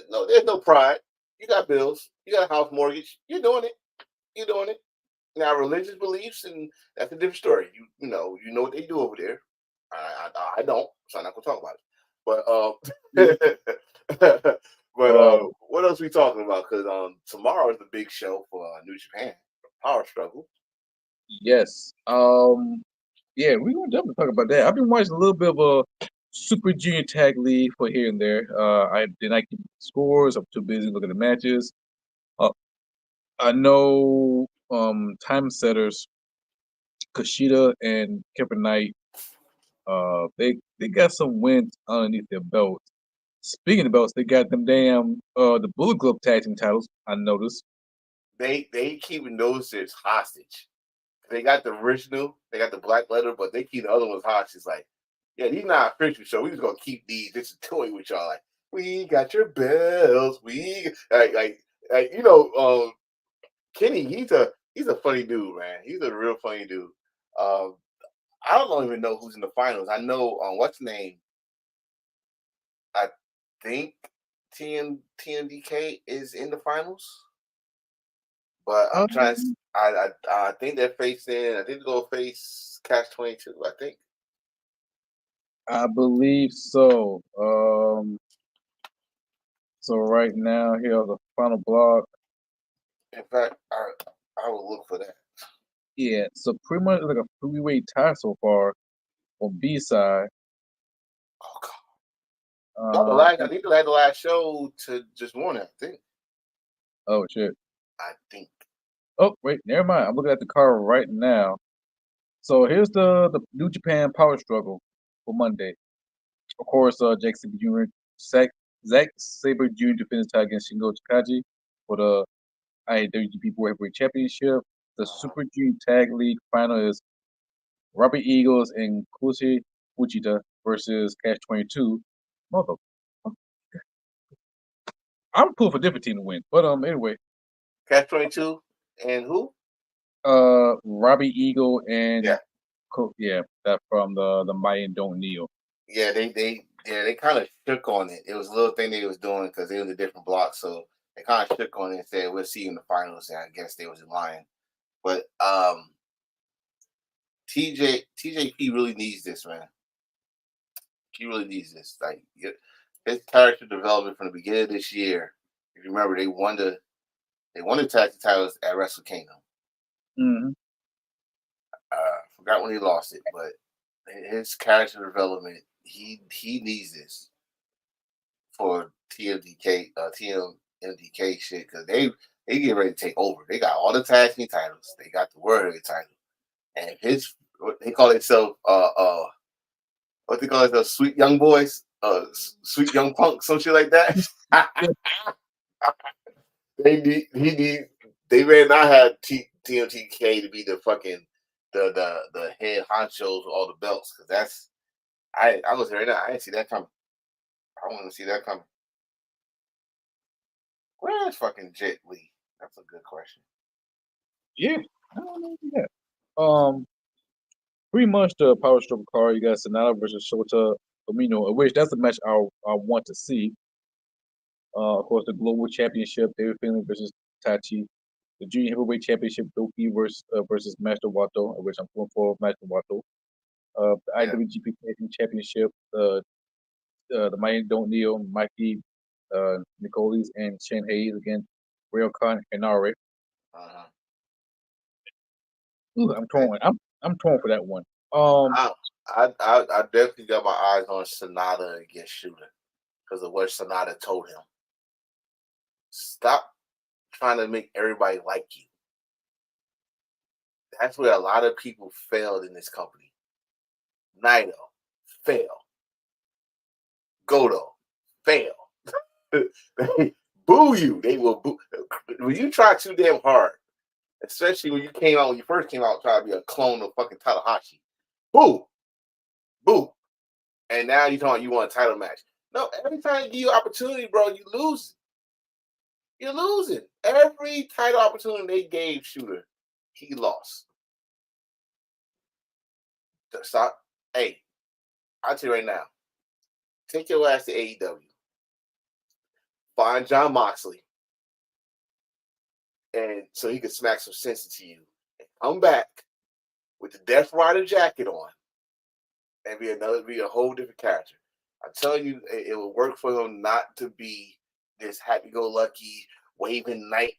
No, there's no pride. You got bills. You got a house mortgage. You're doing it. You're doing it. Now, religious beliefs, and that's a different story. You know what they do over there. I don't, so I'm not gonna talk about it. But what else we talking about? Because tomorrow is the big show for New Japan Power Struggle. Yes. Yeah, we're gonna definitely talk about that. I've been watching a little bit of a Super Junior Tag League for here and there. I did not keep scores. I'm too busy looking at matches. I know time setters Kushida and Kevin Knight. They got some wins underneath their belts. Speaking of belts, they got them damn the Bullet Club tag team titles. I noticed. They keeping those shits hostage. They got the original, they got the black leather, but they keep the other ones hostage. It's like, yeah, these not official, so we just gonna keep these. This is toy with y'all. Like, we got your bells. We like Kenny, he's a funny dude, man. He's a real funny dude. Um, I don't even know who's in the finals. I know what's the name. I think TMDK is in the finals, but I'm trying. Um, I think they're facing. I think they're gonna face Catch 22. I think. I believe so. So right now, here's the final block. In fact, I will look for that. Yeah, so pretty much like a three-way tie so far on B side. Oh God! No, I think they had the last show to just warn it. I think. Oh shit. I think. Oh wait, never mind. I'm looking at the card right now. So here's the New Japan Power Struggle for Monday. Of course, Jack Sabre Jr. Zack Sabre Jr. defends title against Shingo Takagi for the IWGP World Heavyweight Championship. The Super Junior Tag League final is Robert Eagles and Kushi Fujita versus Cash 22. Mother, I'm cool for different team to win, but anyway, Catch 22 and who? Robbie Eagle and Yeah. that from the Mighty Don't Kneel. Yeah, they kind of shook on it. It was a little thing they was doing because they was a different block, so they kind of shook on it and said we'll see you in the finals. And I guess they was lying, but TJP really needs this, man. He really needs this. Like his character development from the beginning of this year. If you remember, they won the tag titles at Wrestle Kingdom. Mm-hmm. Forgot when he lost it, but his character development, he needs this for TMDK shit because they get ready to take over. They got all the tag team titles. They got the World Heavyweight title, and they call themselves what they call it, Sweet Young Boys, Sweet Young Punk, some shit like that. They may not have TMTK to be the fucking the head honchos with all the belts because that's I was right now. I didn't see that coming. I want to see that coming. Where is fucking Jet Li? That's a good question. Yeah, I don't know that. Pretty much the Power Struggle card. You got Sonata versus Shota Umino, which that's the match I want to see. Of course, the Global Championship, David Finlay versus Tachi. The Junior Heavyweight Championship, Doki versus Master Wato, which I'm going for Master Wato. The IWGP Championship, the Mighty Don't Kneel, Mikey Nicoles and Shane Hayes against Rail Khan Henare. I'm torn. I'm torn for that one. I definitely got my eyes on Sonata against Shooter because of what Sonata told him. Stop trying to make everybody like you. That's where a lot of people failed in this company. Naito, fail. Goto, fail. They boo you. They will boo. When you try too damn hard, especially when you first came out trying to be a clone of fucking Tanahashi. Boo. Boo. And now you're talking you want a title match. No, every time you give you opportunity, bro, you lose. You're losing. Every title opportunity they gave Shooter, he lost. Stop. Hey, I'll tell you right now. Take your ass to AEW. Find Jon Moxley. And so he can smack some sense into you. And come back with the Death Rider jacket on. And be a whole different character. I tell you, it will work for him not to be this happy-go-lucky, waving night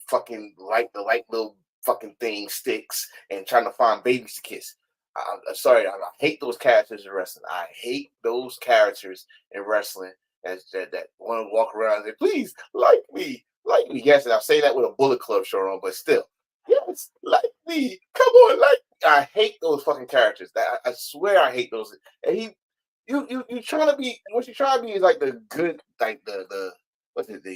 fucking the light little fucking thing sticks and trying to find babies to kiss. I'm sorry, I hate those characters in wrestling. I hate those characters in wrestling that want to walk around and say, please, like me. Yes, and I'll say that with a Bullet Club shirt on, but still, yes, like me. Come on, like me. I hate those fucking characters. I swear I hate those. And you trying to be, what you trying to be is like the good, like the what's it,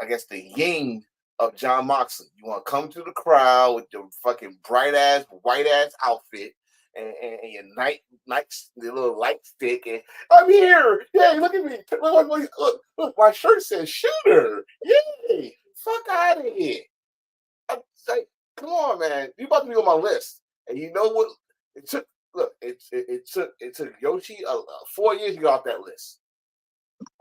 I guess the yin of Jon Moxley. You want to come to the crowd with your fucking bright ass, white ass outfit and your the little light stick, and I'm here. Yay, look at me. Look, my shirt says Shooter. Yay. Fuck out of here. I'm like, come on, man. You about to be on my list. And you know what? It took look, it took Yoshi 4 years to get off that list.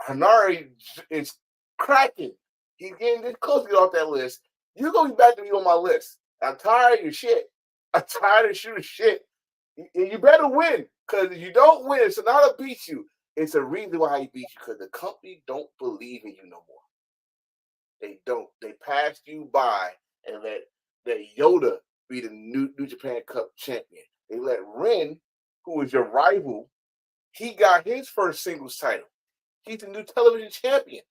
Hanari is cracking. He's getting this close to get off that list. You're gonna be back to be on my list. I'm tired of your shit. I'm tired of shooting shit. You better win. Because if you don't win, Sonata beats you. It's a reason why he beat you, because the company don't believe in you no more. They don't. They passed you by and let Yoda be the New Japan Cup champion. They let Ren, who was your rival, he got his first singles title. He's the new television champion.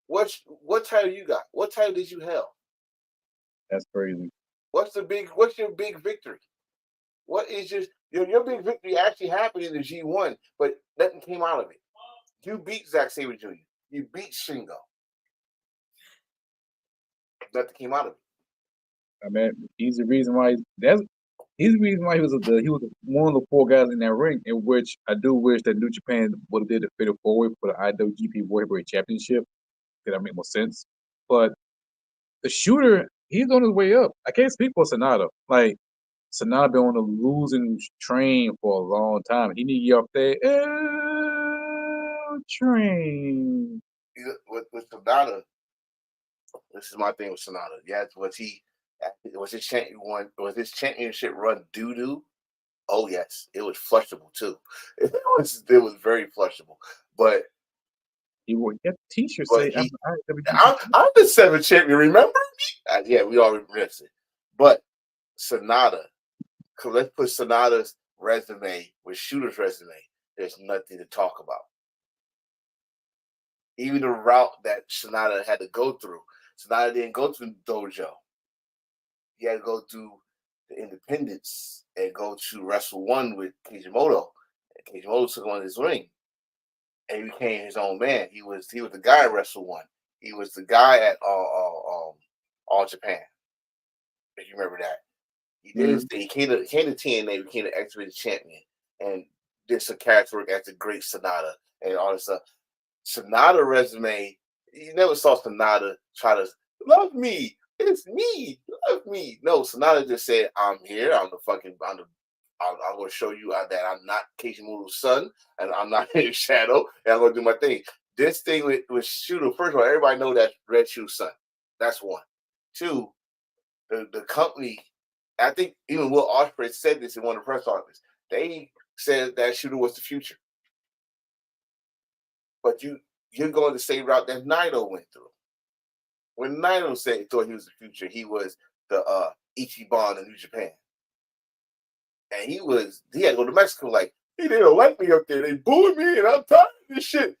What title you got? What title did you have? That's crazy. What's your big victory? What is your big victory actually happened in the G1, but nothing came out of it. You beat Zack Sabre Jr. You beat Shingo. Nothing came out of it. I mean, he's the reason why he's the reason why he was one of the 4 guys in that ring. In which I do wish that New Japan would have did a fatal 4-way for the IWGP World Heavyweight Championship. Because that make more sense. But the shooter, he's on his way up. I can't speak for Sonata. Like, Sonata been on a losing train for a long time. He need to get off that train. With Sonata, this is my thing with Sonata. Yeah, was his championship run doo-doo? Oh yes, it was flushable too. It was very flushable. But He wore that T-shirt. But Say, I'm the 7th champion. Remember me? Yeah, we all remember it. But Sonata, let's put Sonata's resume with Shooter's resume. There's nothing to talk about. Even the route that Sonata had to go through. Sonata didn't go through the dojo. He had to go through the independents and go to Wrestle One with Kishimoto. And Kishimoto took him on his ring. And he became his own man. He was the guy at Wrestle One. He was the guy at All Japan. If you remember that, he did his thing. He came to TNA, became the X-Rated champion, and did some character work as the Great Sonata and all this stuff. Sonata resume, you never saw Sonata try to love me. It's me, love me. No, Sonata just said, "I'm here. I'm going to show you that I'm not Kishimoto's son, and I'm not his shadow, and I'm going to do my thing." This thing with Shooter, first of all, everybody know that Red Shoe's son. That's one. 2, the company, I think even Will Ospreay said this in one of the press conferences. They said that Shooter was the future. But you're going the same route that Naito went through. When Naito thought he was the future, he was the Ichiban in New Japan. And he had to go to Mexico like, he didn't like me up there. They booed me and I'm tired of this shit.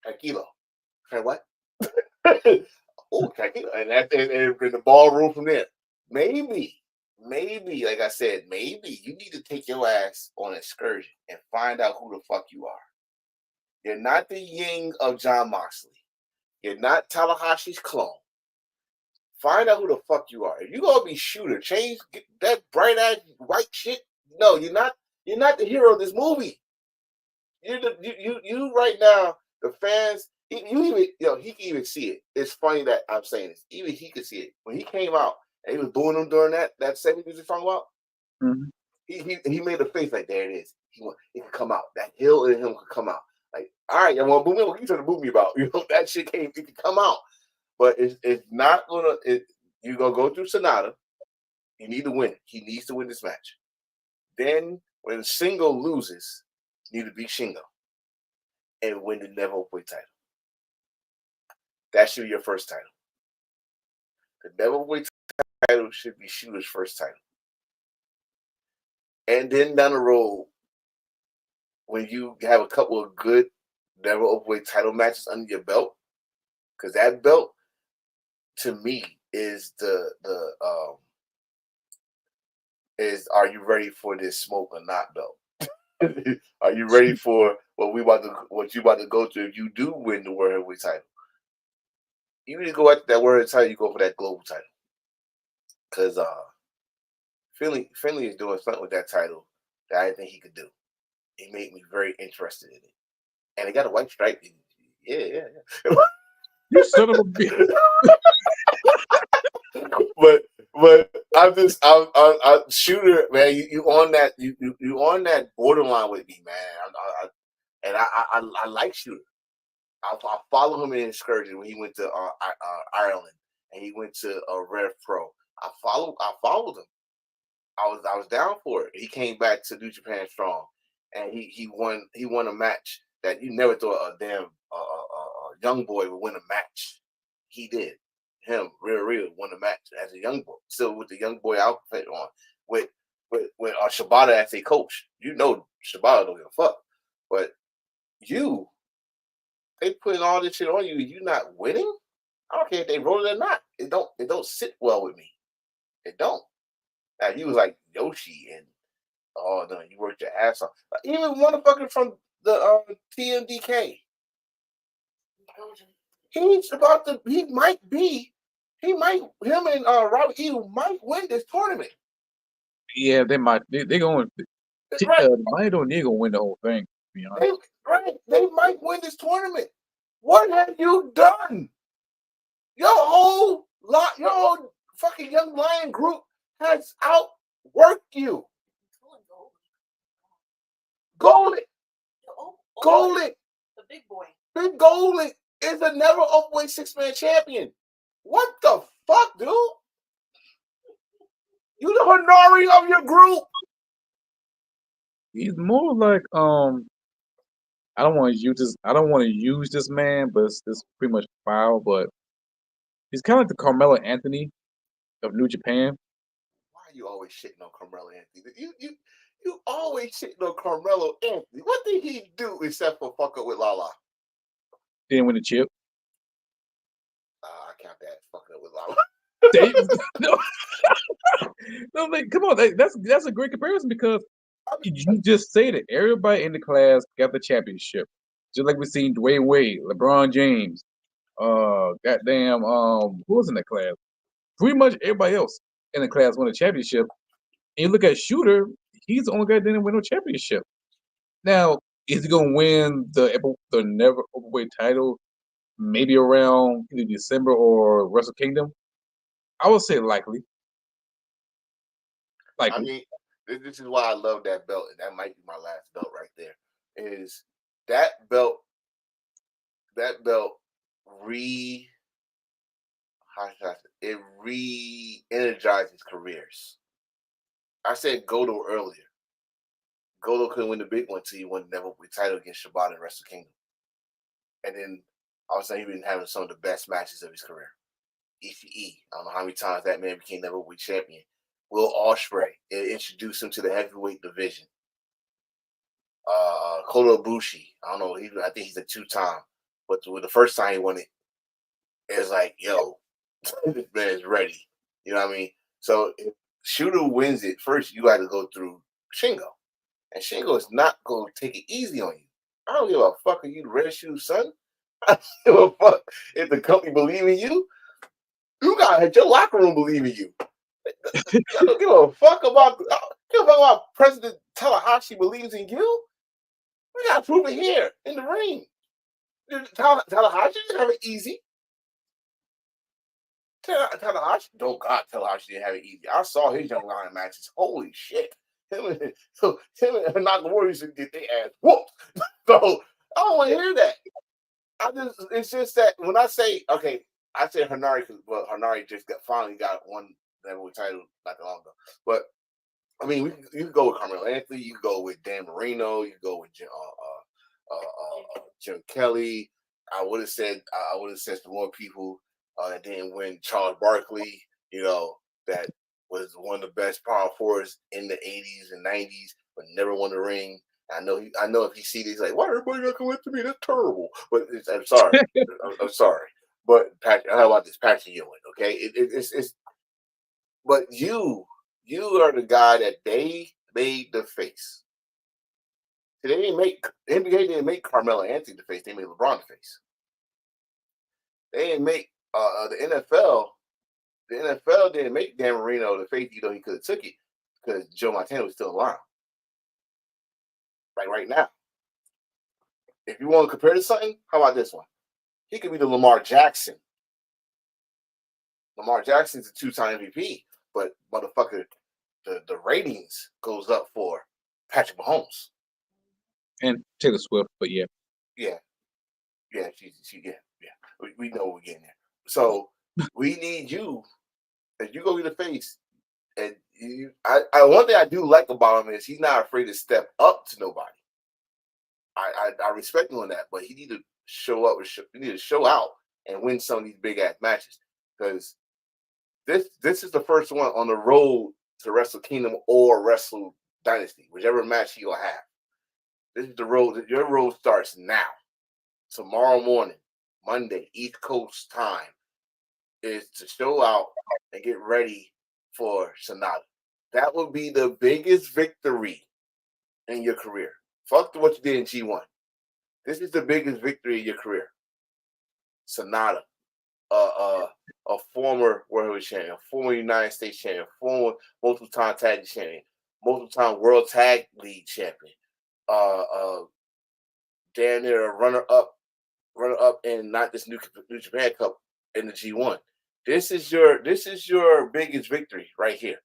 Tranquilo. Okay, what? Oh, tranquilo. And in the ballroom from there. Maybe, like I said, maybe you need to take your ass on an excursion and find out who the fuck you are. You're not the Ying of John Moxley. You're not Talahashi's clone. Find out who the fuck you are. If you're gonna be Shooter, change that bright ass white shit. No, you're not. You're not the hero of this movie. You right now. The fans. He can even see it. It's funny that I'm saying this. Even he could see it when he came out and he was booing him during that segment you was talking about. Mm-hmm. He made a face like, there it is. It could come out. That hill in him could come out. Like, all right, you want to boo me? What are you trying to boo me about? You know, that shit it could come out. But it's not gonna. You're gonna go through Sonata. You need to win. He needs to win this match. Then when Shingo loses, you need to beat Shingo and win the Never Openweight title. That should be your first title. The Never Openweight title should be Shooter's first title. And then down the road, when you have a couple of good Never Openweight title matches under your belt, because that belt, to me, is are you ready for this smoke or not belt? Are you ready for what you about to go through if you do win the World Heavyweight title? You need to go after that World Heavyweight title, you go for that global title. Because Finley is doing something with that title that I think he could do. He made me very interested in it. And he got a white stripe. Yeah. You son of a bitch. but I Shooter, man. You on that? You on that borderline with me, man. I like Shooter. I follow him in Excursion when he went to Ireland and he went to Rev Pro. I followed him. I was down for it. He came back to New Japan Strong, and he won a match that you never thought a damn young boy would win a match. He did. Him, Real won a match as a young boy, still with the young boy outfit on, with Shibata as a coach. You know Shibata don't give a fuck, but they putting all this shit on you. You not winning. I don't care if they roll it or not. It don't sit well with me. It don't. Now he was like Yoshi and oh no, you worked your ass off. Even motherfucker from the TMDK. Him and Robert Eagle might win this tournament. Yeah, they might. They going. Right. Might don't need to win the whole thing. To be honest. They might win this tournament. What have you done? Your whole fucking Young Lion group has outworked you. Golden, the big boy. Big Golden is a never openweight 6-man champion. What the fuck, dude? You the Hanari of your group. He's more like I don't want to use this. I don't want to use this man, but it's pretty much foul. But he's kind of like the Carmelo Anthony of New Japan. Why are you always shitting on Carmelo Anthony? You always shitting on Carmelo Anthony. What did he do except for fuck up with Lala? Didn't win the chip. I count that fucking up with Lala. No, like, come on, that's a great comparison because you just said it. Everybody in the class got the championship, just like we seen Dwayne Wade, LeBron James, goddamn, who was in that class? Pretty much everybody else in the class won a championship. And you look at Shooter, he's the only guy that didn't win no championship. Now, is he gonna win the never overweight title? Maybe around either December or Wrestle Kingdom. I would say likely. I mean, this is why I love that belt, and that might be my last belt right there. Is that belt re-energizes careers. I said Goto earlier. Goto couldn't win the big one until he won the never title against Shibata in Wrestle Kingdom. And then all of a sudden he been having some of the best matches of his career. Ishii, I don't know how many times that man became never champion. Will Ospreay, it introduced him to the heavyweight division. Kota Ibushi, I don't know, I think he's a 2-time. But the first time he won it, it's like, yo, this man is ready. You know what I mean? So if Shooter wins it, first you got to go through Shingo. And Shingo is not going to take it easy on you. I don't give a fuck if you the red shoe, son. I don't give a fuck if the company believe in you. You got to have your locker room believe in you. I don't give a fuck about President Tanahashi believes in you. We got to prove it here in the ring. Tanahashi didn't have it easy. Tanahashi didn't have it easy. I saw his Young Lion matches. Holy shit. Him and Nakamura used to get their ass whooped. So I don't want to hear that. It's just that when I say, okay, I say Hanari because Hanari just finally got one heavyweight title not that long ago. But I mean, you can go with Carmelo Anthony, you can go with Dan Marino, you can go with Jim Kelly. I would have said some more people that didn't win. Charles Barkley, that was one of the best power forwards in the 80s and 90s, but never won the ring. I know if he sees this, he's like, why everybody gotta come after me? That's terrible. But I'm sorry. I'm sorry. But Patrick, how about this? Patrick Ewing, okay? It's but you are the guy that they made the face. They didn't make NBA didn't make Carmelo Anthony the face, they made LeBron the face. They didn't make the NFL. The NFL didn't make Dan Marino the face, he could have took it because Joe Montana was still alive. Like right now. If you want to compare to something, how about this one? he could be the Lamar Jackson. Lamar Jackson's a 2-time MVP, but motherfucker, the ratings goes up for Patrick Mahomes. And Taylor Swift, but yeah. Yeah. We know we're getting there. So we need you, and you go be the face. And one thing I do like about him is he's not afraid to step up to nobody. I respect him on that, but he need to show up. He need to show out and win some of these big ass matches, because this is the first one on the road to Wrestle Kingdom or Wrestle Dynasty, whichever match he'll have. This is the road. Your road starts now. Tomorrow morning, Monday, East Coast time, is to show out and get ready for Sonata. That would be the biggest victory in your career. Fuck what you did in G1. This is the biggest victory in your career. Sonata, a former World Heavyweight Champion, a former United States Champion, former multiple-time tag team champion, multiple-time World Tag League champion, damn near a runner-up in not this New Japan Cup in the G1. This is your biggest victory right here.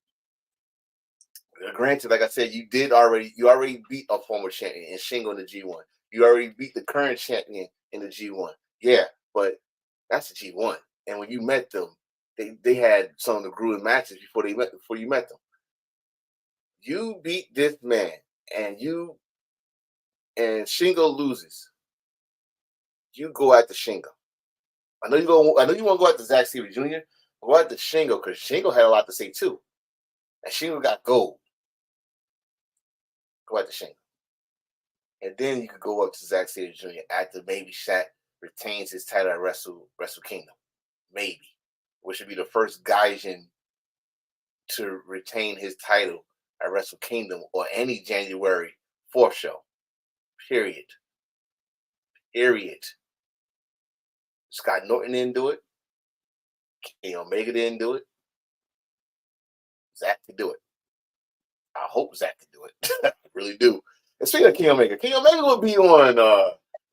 Granted, like I said, you already beat a former champion in Shingo in the G1. You already beat the current champion in the G1. Yeah, but that's the G1. And when you met them, they had some of the grueling matches before you met them. You beat this man, and Shingo loses. You go after Shingo. I know you want to go after Zack Sabre Jr. Go after Shingo, because Shingo had a lot to say too, and Shingo got gold. Go after Shingo, and then you could go up to Zack Sabre Jr. after maybe Shaq retains his title at Wrestle Kingdom, maybe, which would be the first Gaijin to retain his title at Wrestle Kingdom or any January 4th show. Period. Scott Norton didn't do it. Kenny Omega didn't do it. Zack could do it. I hope Zack can do it. I really do. And speaking of Kenny Omega will be on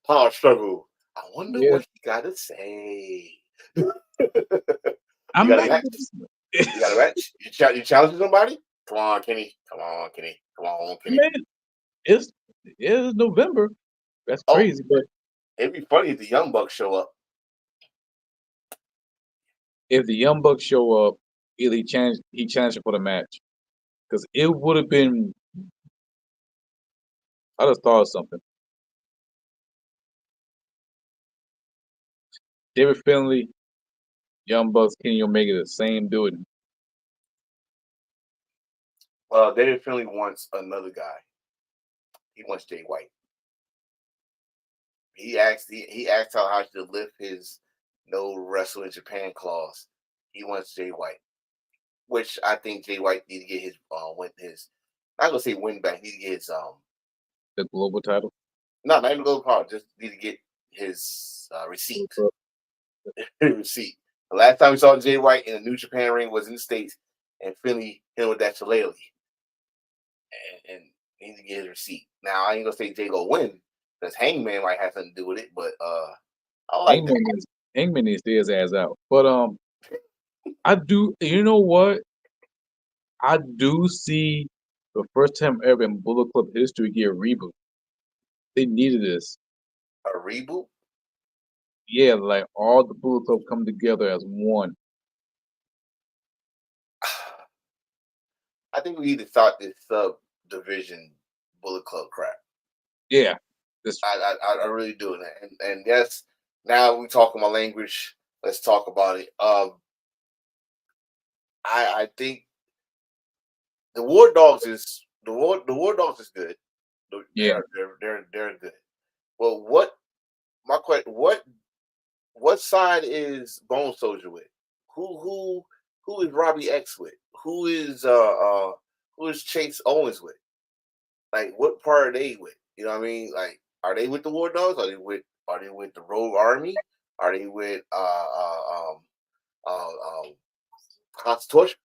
Power Struggle. I wonder what he got to say. You got a match? You challenging somebody? Come on, Kenny. Come on, Kenny. Man, it's November. That's crazy, but it'd be funny if the Young Bucks show up. If the Young Bucks show up, either he challenged for the match, because it would have been. I just thought of something. David Finlay, Young Bucks, Kenny Omega, the same dude. David Finlay wants another guy. He wants Jay White. He asked how to lift his no wrestle in Japan clause. He wants Jay White, which I think Jay White need to get his not gonna say win back. Need to get his the global title. No, not even global title. Just need to get his receipt. Receipt. The last time we saw Jay White in a New Japan ring was in the States, and Finlay hit with that shillelagh. And he need to get his receipt. Now I ain't gonna say Jay go win, because Hangman might have something to do with it, but I like Hangman needs to stay his ass out. But I do. You know what? I do see the first time ever in Bullet Club history get a reboot. They needed this. A reboot? Yeah, like all the Bullet Club come together as one. I think we need to start this subdivision Bullet Club crap. Yeah. I really do. And yes, now we talking my language. Let's talk about it. I think the War Dogs is good. Yeah, they're good. Well, my question? What side is Bone Soldier with? Who is Robbie X with? Who is Chase Owens with? Like, what part are they with? You know what I mean? Like, are they with the War Dogs? Are they with the Rogue Army? Are they with House of Torture?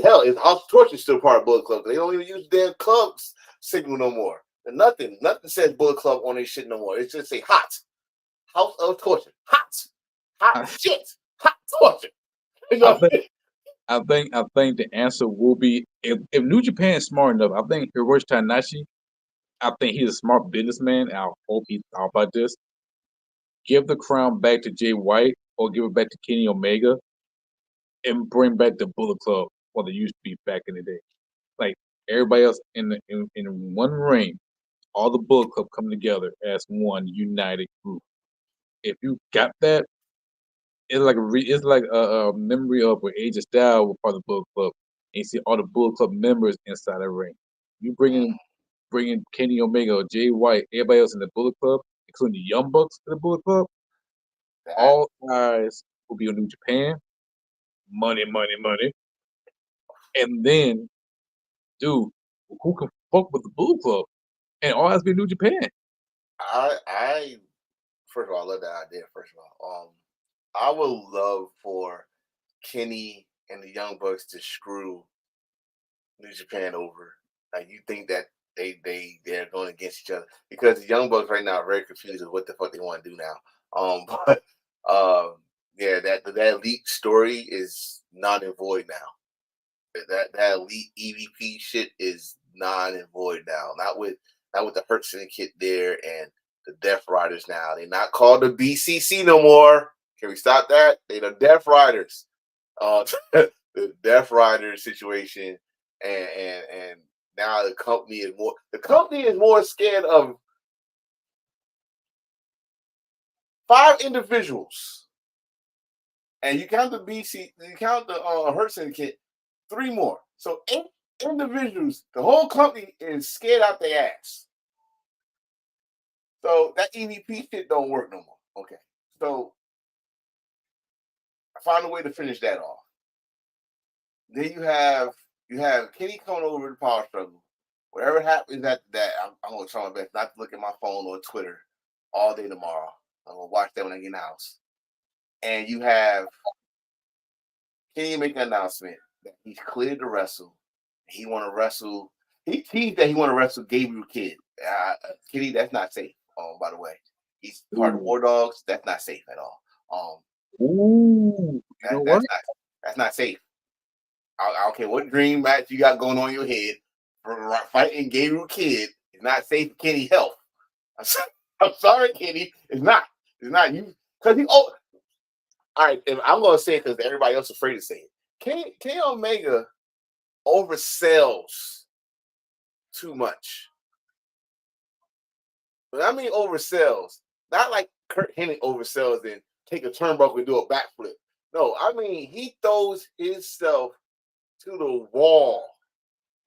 Hell, House of Torture is still part of Bullet Club. They don't even use the damn club's signal no more. And nothing says Bullet Club on their shit no more. It's just say hot House of Torture. Hot I, shit. Hot torture. You I know? think I think the answer will be if New Japan is smart enough. I think Hiroshi Tanahashi. I think he's a smart businessman. And I hope he's thought about this. Give the crown back to Jay White or give it back to Kenny Omega and bring back the Bullet Club what they used to be back in the day. Like everybody else in one ring, all the Bullet Club come together as one united group. If you got that, it's like a memory of where AJ Styles was part of the Bullet Club, and you see all the Bullet Club members inside the ring. You bringing Kenny Omega or Jay White, everybody else in the Bullet Club, including the Young Bucks in the Bullet Club, That, all eyes will be on New Japan. Money, money, money. And then, dude, who can fuck with the Bullet Club? And all eyes be New Japan. I first of all, I love that idea. First of all, I would love for Kenny and the Young Bucks to screw New Japan over. Like you think that they're going against each other because the Young Bucks right now are very confused with what the fuck they want to do now. But yeah, that elite story is non and void now. That elite EVP shit is non and void now. Not with the Hurt Syndicate there and the Death Riders now. They're not called the BCC no more. Can we stop that? They're the Death Riders. The Death Riders situation, and now the company is more scared of 5 individuals, and you count the Hurt Syndicate, 3 more. So 8 individuals. The whole company is scared out their ass. So that EVP shit don't work no more. Okay, so I found a way to finish that off. Then you have Kenny coming over to Power Struggle. Whatever happens after that, I'm gonna try my best not to look at my phone or Twitter all day tomorrow. I'm gonna watch that when I get in the house. And you have Kenny make an announcement that he's cleared to wrestle. He want to wrestle. He teased that he want to wrestle Gabriel Kidd. Kenny, that's not safe. By the way, he's part of War Dogs. That's not safe at all. Ooh, you know what? That's not safe. I don't care what dream match you got going on in your head. Fighting Gabriel Kidd is not safe for Kenny health. I'm sorry, Kenny. It's not. It's not you because he. Oh, all right. If I'm gonna say it because everybody else is afraid to say it. Kenny Omega oversells too much. But I mean oversells, not like Kurt Hennig oversells and take a turnbuckle and do a backflip. No, I mean he throws himself to the wall.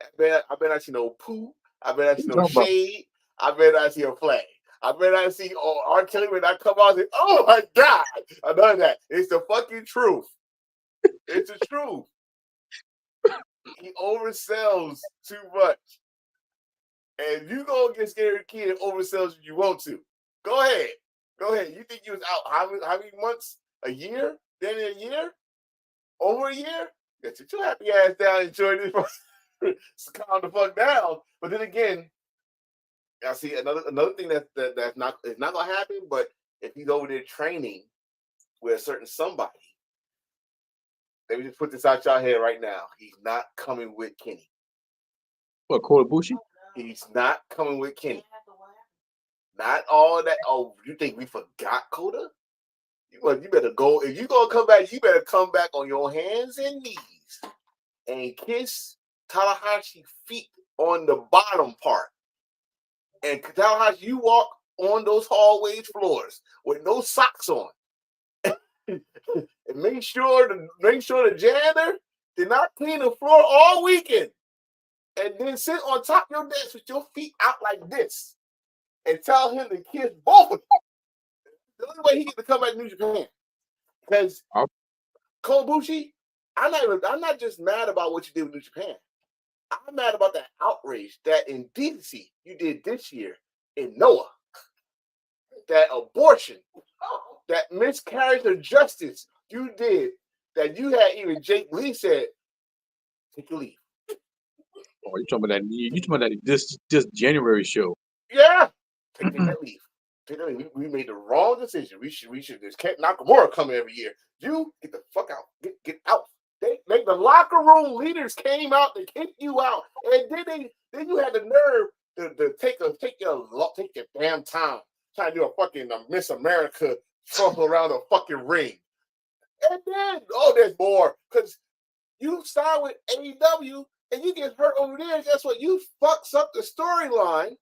I bet I see no poo. I bet I see no shade. I bet I see a flag. I bet I see R. Kelly when I come out and say, oh my God, I know that. It's the fucking truth. It's the truth. He oversells too much. And you go get Scary Kid and oversells if you want to. Go ahead. You think you was out how many months? A year? Then a year? Over a year? Get your happy ass down and enjoy this. Calm the fuck down. But then again, I see another thing that's not gonna happen. But if he's over there training with a certain somebody, let me just put this out y'all head right now. He's not coming with Kenny. What, Kota Ibushi? He's not coming with Kenny. Not all that. Oh, you think we forgot Kota? You better go. If you gonna come back, you better come back on your hands and knees and kiss Tanahashi feet on the bottom part. And Tanahashi, you walk on those hallways floors with no socks on. And make sure the janitor did not clean the floor all weekend. And then sit on top of your desk with your feet out like this. And tell him to kiss both of them. The only way he gets to come back to New Japan. Because Kobushi, I'm not just mad about what you did with New Japan. I'm mad about that outrage, that indecency you did this year in Noah. That abortion, that miscarriage of justice you did, that you had even Jake Lee said, take your leave. Oh, you talking about that this January show. Yeah. Take that leave. We made the wrong decision. We should just kept Nakamura coming every year. You get the fuck out. Get out. The locker room leaders came out to kick you out, and then you had the nerve to take your damn time trying to do a fucking Miss America shuffle around a fucking ring. And then there's more because you start with AEW and you get hurt over there. Guess what? You fucks up the storyline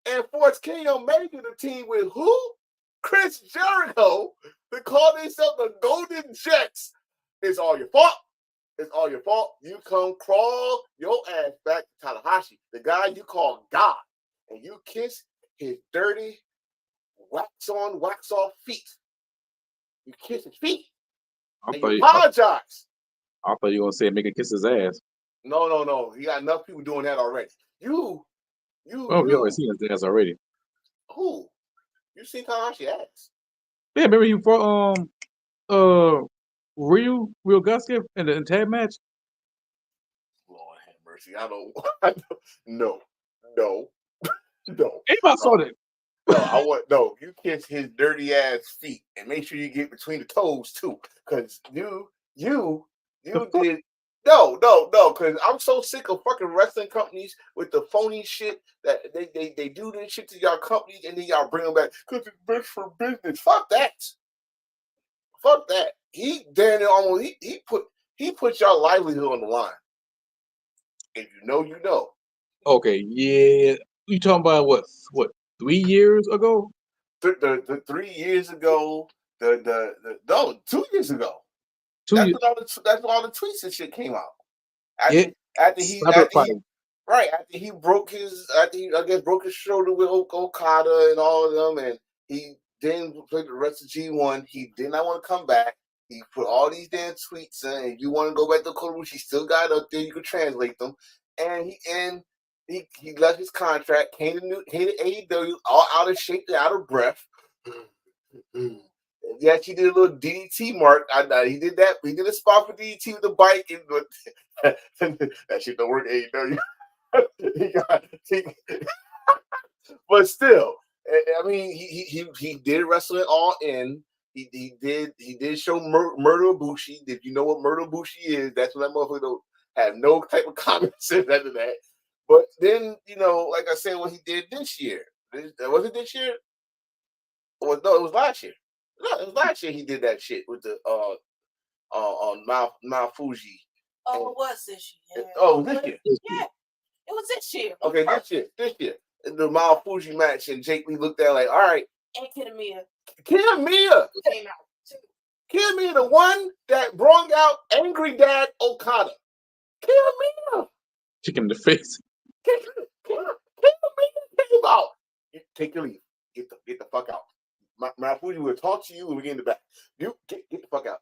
and force Kenny Omega to team with who? Chris Jericho to call themselves the Golden Jets. It's all your fault. It's all your fault. You come crawl your ass back to Tanahashi, the guy you call God, and you kiss his dirty, wax on, wax off feet. You kiss his feet. And you apologize. I thought you were gonna say make a kiss his ass. No. He got enough people doing that already. You. We already seen his ass already. Who? You seen Tanahashi ass? Yeah, remember you fought Real Gusky in the tag match? Lord have mercy. I don't. No. Anybody saw that? No. You kiss his dirty ass feet and make sure you get between the toes too, because you did. No, because I'm so sick of fucking wrestling companies with the phony shit that they do this shit to y'all companies and then y'all bring them back because it's best for business. Fuck that. He put y'all livelihood on the line. If you know. Okay, yeah. You talking about what 3 years ago? The 3 years ago, 2 years ago. That's when all the tweets and shit came out. After he broke his shoulder with Okada and all of them, and he then played the rest of G1. He did not want to come back. He put all these damn tweets in, and you want to go back to Korushi, he still got it up there. You could translate them, and he left his contract. Came to AEW, all out of shape, out of breath. Yeah, he did a little DDT mark. He did that. He did a spot for DDT with the bike, and that shit don't work AEW. But still, I mean, he did wrestling all in. He did show Murder Ibushi. If you know what Murder Ibushi is, that's when that motherfucker don't have no type of common sense after that. But then, like I said, what he did this year. Was it this year? No, it was last year. No, it was last year he did that shit with the Mount Fuji. Oh, it was this year. Oh, this year. Yeah, it was this year. Okay, this year. The Mount Fuji match, and Jake Lee looked at like, all right. And Kitamia. Kitamia came out too. Kitamia, the one that brought out Angry Dad Okada. Kitamia. Kick him in the face. Kitamia came out. Take your leave. Get the fuck out. My Fuji will talk to you when we get in the back. You get the fuck out.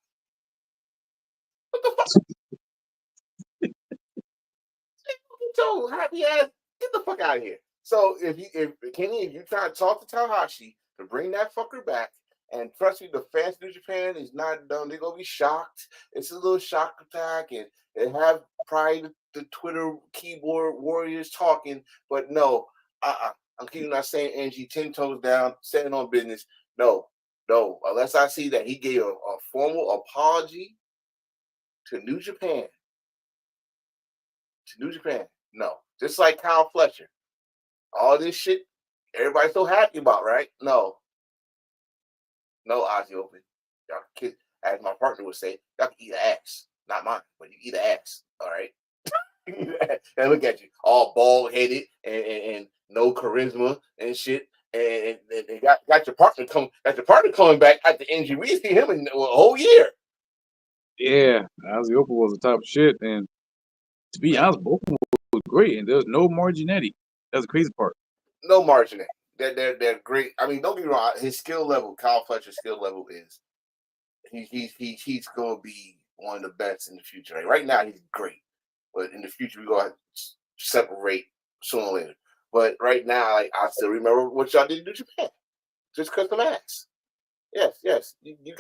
What the fuck? So happy ass, get the fuck out of here. So if you try to talk to Tanahashi to bring that fucker back, and trust me, the fans in Japan is not done. They're gonna be shocked. It's a little shock attack, and they have probably the Twitter keyboard warriors talking, but no, I'm keeping not saying Angie 10 toes down, standing on business. No, unless I see that he gave a formal apology to New Japan. No. Just like Kyle Fletcher. All this shit, everybody's so happy about, right? No, Ozzy Open. Y'all can, as my partner would say, y'all can eat an ass. Not mine, but you eat an ass. All right? And look at you, all bald-headed and no charisma and shit. And they got your partner coming back at the injury. We see him in a whole year. Yeah, Ozzy Open was the top shit, and to be honest, both of them was great, and there's no Marginetti. That's the crazy part. No Marginetti. They're great. I mean, don't get me wrong. His skill level, Kyle Fletcher's skill level is he's going to be one of the best in the future. Like, right now, he's great, but in the future, we're going to separate sooner or later. But right now, like, I still remember what y'all did to Japan. Just custom acts. Yes. You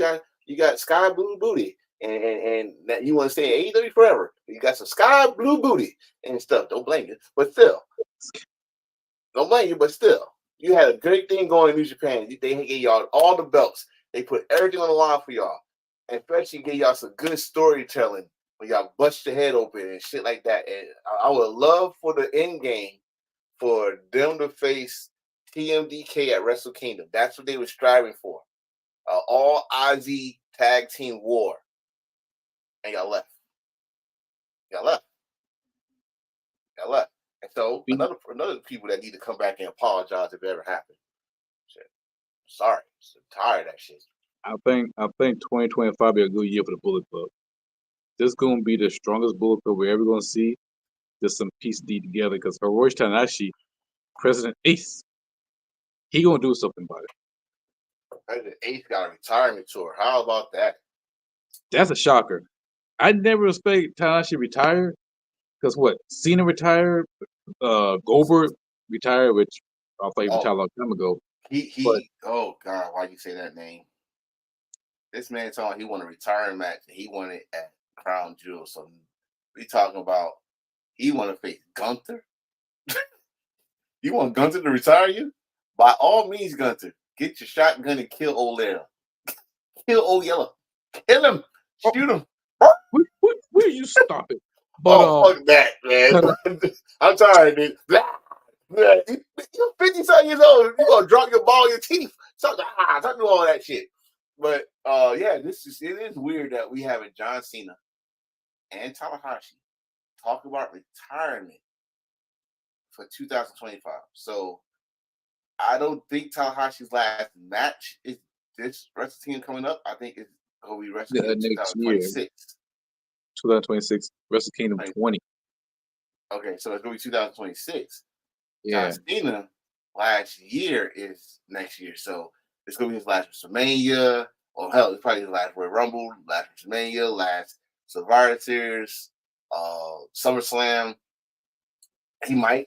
got sky blue booty, and that you want to stay AEW forever. You got some sky blue booty and stuff. Don't blame you, but still. Don't blame you, but still. you had a great thing going in New Japan. They gave y'all all the belts. They put everything on the line for y'all, and especially gave y'all some good storytelling when y'all bust your head open and shit like that. And I would love for the end game for them to face TMDK at Wrestle Kingdom. That's what they were striving for. All Aussie tag team war. And y'all left. Y'all left. Y'all left. And so another people that need to come back and apologize if it ever happened. Shit. Sorry. I'm tired of that shit. I think 2025 be a good year for the Bullet Club. This is gonna be the strongest Bullet Club we're ever gonna see. There's some piece D together because Hiroshi Tanahashi, President Ace, he gonna do something about it. President Ace got a retirement tour. How about that? That's a shocker. I never expect Tanahashi retired because what? Cena retired, Goldberg retired, which I thought he retired a long time ago. Oh God, why you say that name? This man talking he won a retirement match. He won it at Crown Jewel. So we talking about he want to face Gunther. You want Gunther to retire you? By all means, Gunther, get your shotgun and kill old Lara. Kill old Yellow. Kill him. Shoot him. Will you stop it? But fuck that, man. I'm tired, dude. You're 50-something years old. You're gonna drop your ball in your teeth. Don't do all that shit. But yeah, it is weird that we have a John Cena and Tanahashi talk about retirement for 2025. So I don't think Tanahashi's last match is this Wrestle Team coming up. I think it's gonna be Wrestle Kingdom next 2026. year, 2026, Wrestle Kingdom 20. Okay, so it's gonna be 2026. Yeah. John Cena last year is next year, so it's gonna be his last WrestleMania. Or hell, it's probably his last Royal Rumble, last WrestleMania, last Survivor Series, SummerSlam. I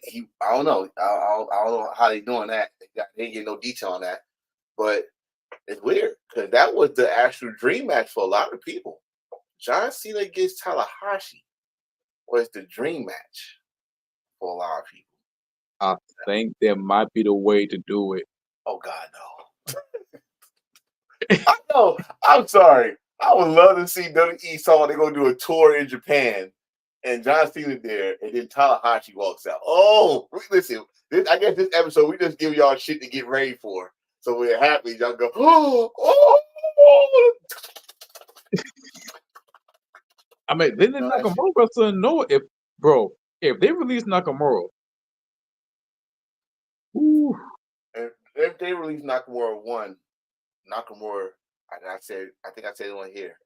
don't know. I don't know how they doing that. They didn't get no detail on that, but it's weird because that was the actual dream match for a lot of people. John Cena against Tanahashi was the dream match for a lot of people. I think that might be the way to do it. Oh God, no! I know. I'm sorry. I would love to see WWE saw they're gonna do a tour in Japan, and John Cena there, and then Tanahashi walks out. Oh, listen. I guess this episode we just give y'all shit to get ready for. So when it happens, y'all go, oh. I mean, then Nakamura wrestler know if they release Nakamura, if they release Nakamura Nakamura, I think I said it on here.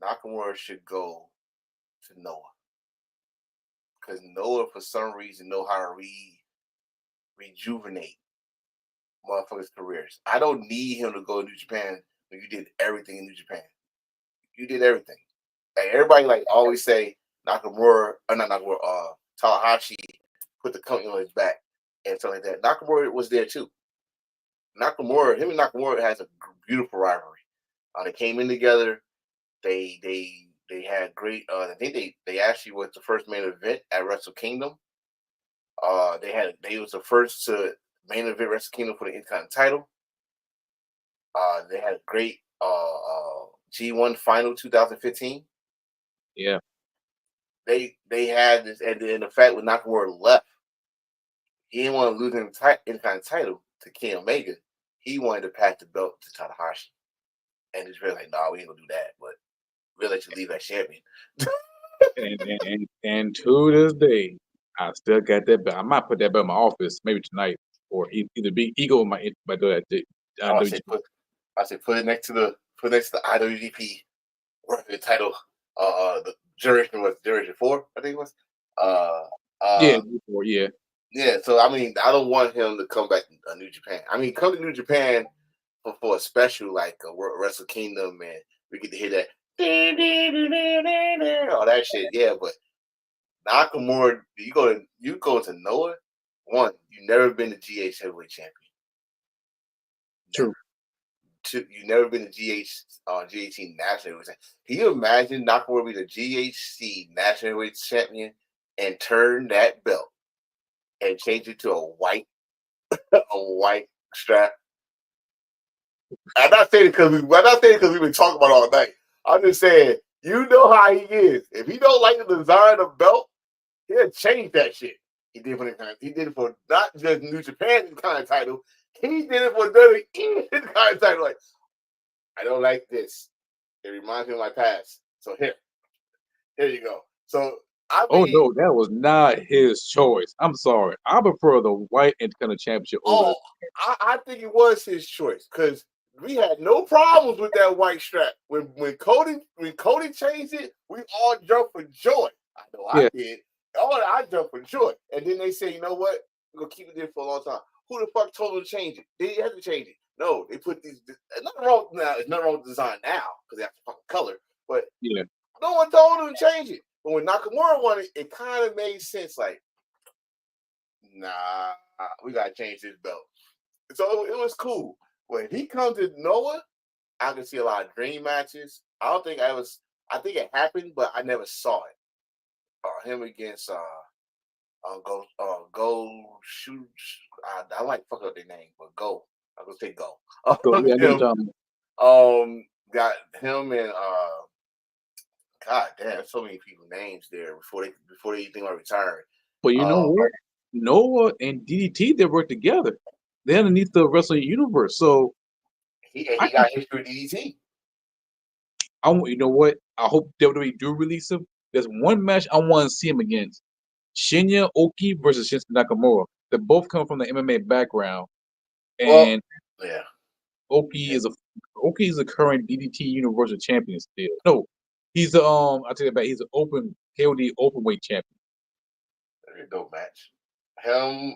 Nakamura should go to Noah because Noah, for some reason, know how to rejuvenate motherfuckers' careers. I don't need him to go to New Japan when you did everything in New Japan. You did everything. Like everybody always say Nakamura, Tanahashi put the company on his back and stuff like that. Nakamura was there too. Him and Nakamura has a beautiful rivalry. They came in together. They had great. I think they actually was the first main event at Wrestle Kingdom. They was the first to main event Wrestle Kingdom for the Intercontinental title. They had a great G1 final 2015. Yeah. They had this, and then the fact when Nakamura left, he didn't want to lose the Intercontinental title to Kenny Omega. He wanted to pass the belt to Tanahashi. And it's really no, we ain't gonna do that, but we'll let you leave that champion. and to this day, I still got that belt. I might put that belt in my office maybe tonight, or either Big Ego might do that. I said put it next to the IWGP the title. The Generation 4, I think it was. Yeah. Yeah, so I mean, I don't want him to come back to New Japan. I mean, come to New Japan for a special like a Wrestle Kingdom, and we get to hear that all that shit. Yeah, but Nakamura, you go to Noah. One, you never been the GH heavyweight champion. True. Two, you never been the GHC national heavyweight champion. Can you imagine Nakamura be the GHC national heavyweight champion and turn that belt and change it to a white a white strap. I'm not saying it because we've been talking about it all night. I'm just saying, you know how he is. If he don't like the design of belt, he'll change that shit. He did for not just New Japan kind of title. He did it for WWE kind of title. Like, I don't like this. It reminds me of my past. So here you go. So I Oh mean, no, that was not his choice. I'm sorry. I prefer the white Intercontinental Championship over I think it was his choice because we had no problems with that white strap. When Cody changed it, we all jumped for joy. I know I Yeah. did. I jumped for joy. And then they say, you know what? We're gonna keep it there for a long time. Who the fuck told them to change it? They had to change it. No, they put these. Nothing wrong now. There's nothing wrong with the design now because they have the fucking color. But Yeah. no one told them to change it. But when Nakamura won it, it kind of made sense. Like, nah, we gotta change this belt. So it was cool. When he comes to Noah, I can see a lot of dream matches. I think it happened, but I never saw it. Him against Go shoot. I like fuck up their name, but Go. I'm gonna say Go. So yeah, I know what you're talking about. Got him and God damn, so many people names there before they even think about retiring. But you know what? Noah and DDT, they work together. They're underneath the wrestling universe. So He got history with DDT. you know what? I hope WWE do release him. There's one match I want to see him against. Shinya Oki versus Shinsuke Nakamura. They both come from the MMA background. And Yeah. Oki is a current DDT Universal Champion still. No, he's I'll tell you about he's an open KOD openweight champion. Very dope match. Him,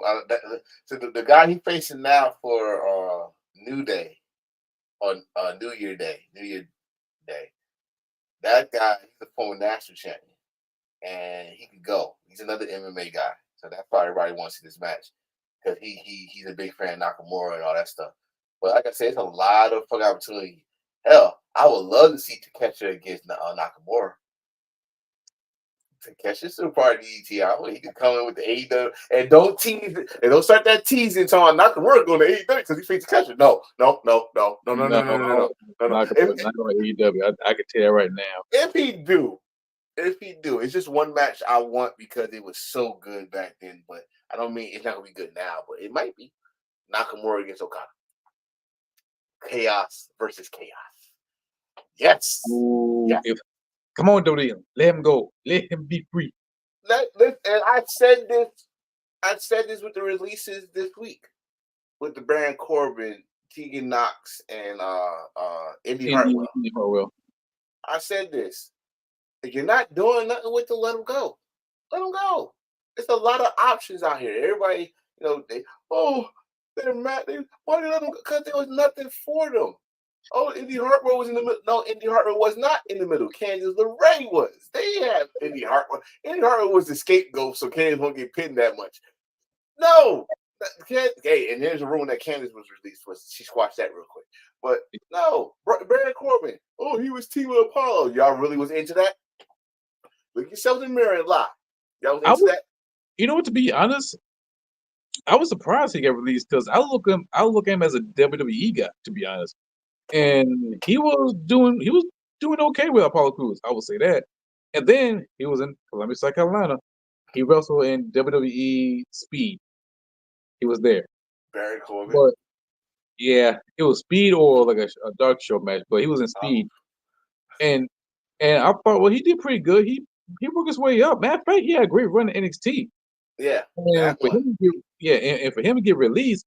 so the guy he facing now for New Day on New Year Day. That guy, he's a former national champion, and he could go. He's another MMA guy, so that's why everybody wants to see this match because he's a big fan of Nakamura and all that stuff. But like I said, it's a lot of fucking opportunity. Hell, I would love to see Takeshita against Nakamura. Takeshi's still part of the ETI. He can come in with the AEW and don't tease it. And don't start that teasing talking Nakamura going to AEW because he faced Takeshita. No. Not going to AEW. I can tell you right now. If he do, it's just one match I want because it was so good back then. But I don't mean it's not gonna be good now, but it might be. Nakamura against Okada. Chaos versus chaos. Yes. Ooh, come on, WWE. Let him go. Let him be free. And I said this with the releases this week with the Baron Corbin, Tegan Knox, and Indy Hartwell. I said this. If you're not doing nothing with them, let them go. Let them go. There's a lot of options out here. Everybody, they're mad. Why did let them go? Because there was nothing for them. Oh, Indy Hartwell was in the middle. No, Indy Hartwell was not in the middle. Candice LeRae was. They had Indy Hartwell. Indy Hartwell was the scapegoat, so Candice won't get pinned that much. No. Hey, and there's a rumor that Candice was released. She squashed that real quick. But no, Baron Corbin. Oh, he was teaming with Apollo. Y'all really was into that? Look yourself in the mirror and lie. Y'all was into that? You know what? To be honest, I was surprised he got released because I look at him as a WWE guy. To be honest, and he was doing okay with Apollo Crews. I will say that. And then he was in Columbia, South Carolina. He wrestled in WWE Speed. He was there. Baron Corbin. But yeah, it was Speed or like a dark show match, but he was in Speed. And I thought, well, he did pretty good. He worked his way up. Matter of fact, he had a great run in NXT. Yeah. And for him to get released,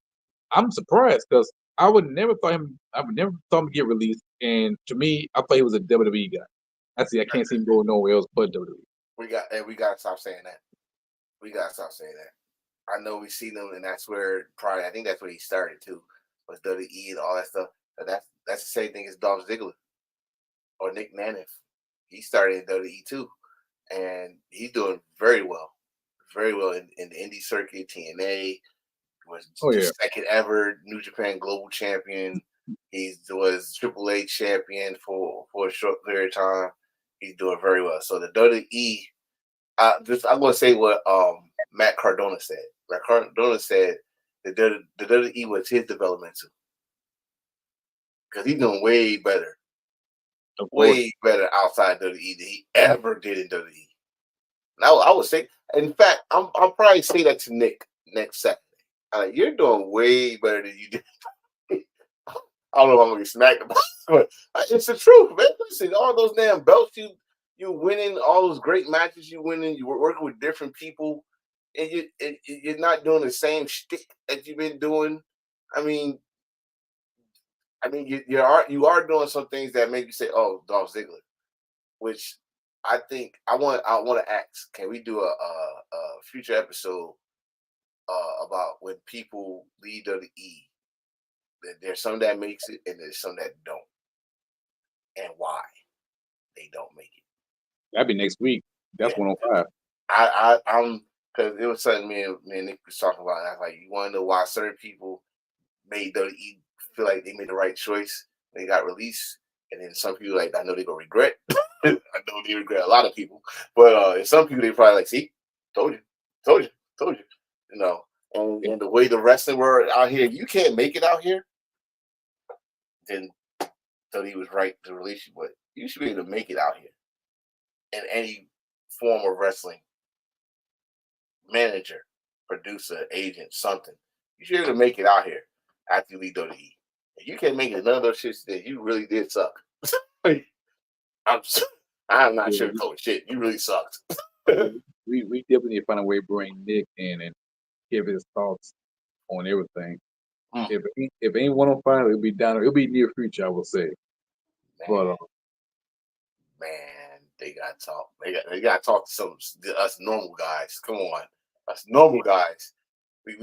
I'm surprised because I would never thought him to get released. And to me, I thought he was a WWE guy. I can't see him going nowhere else but WWE. We gotta stop saying that. I know we see them, and that's where I think that's where he started too, was WWE and all that stuff. But that's the same thing as Dolph Ziggler or Nick Nanoff. He started in WWE too, and he's doing very well in the indie circuit. TNA was second ever New Japan Global Champion. He was AAA champion for a short period of time. He's doing very well. So the WWE, I'm going to say what Matt Cardona said. Matt Cardona said the WWE was his developmental because he's doing way better, Of course. way better outside WWE than he ever did in WWE. Now I would say, in fact, I'll probably say that to Nick next Saturday. You're doing way better than you did. I don't know if I'm gonna get smacked about it, but it's the truth, man. Listen, all those damn belts you winning, all those great matches you winning, you were working with different people, and you're not doing the same shtick that you've been doing. I mean, you are doing some things that make you say, "Oh, Dolph Ziggler," which I think I want to ask. Can we do a future episode about when people leave WWE? There's some that makes it, and there's some that don't, and why they don't make it. That'd be next week. That's Yeah. 105. I'm because it was something me and Nick was talking about. I was like, you want to know why certain people made WWE feel like they made the right choice when they got released, and then some people like I know they're gonna regret. I know they regret a lot of people, but some people they probably like, see, told you, you know. And the way the wrestling world out here, you can't make it out here. Then so he was right to release you, but you should be able to make it out here in any form of wrestling. Manager, producer, agent, something. You should be able to make it out here after you leave WWE. If you can't make it none of those shits, then you really did suck. I'm not sure told shit. You really sucked. We definitely need to find a way to bring Nick in and give his thoughts on everything. If it ain't 105, it'll be down. It'll be near future, I will say. Man, But they got to talk. They got to talk to us normal guys. Come on, us normal guys. We're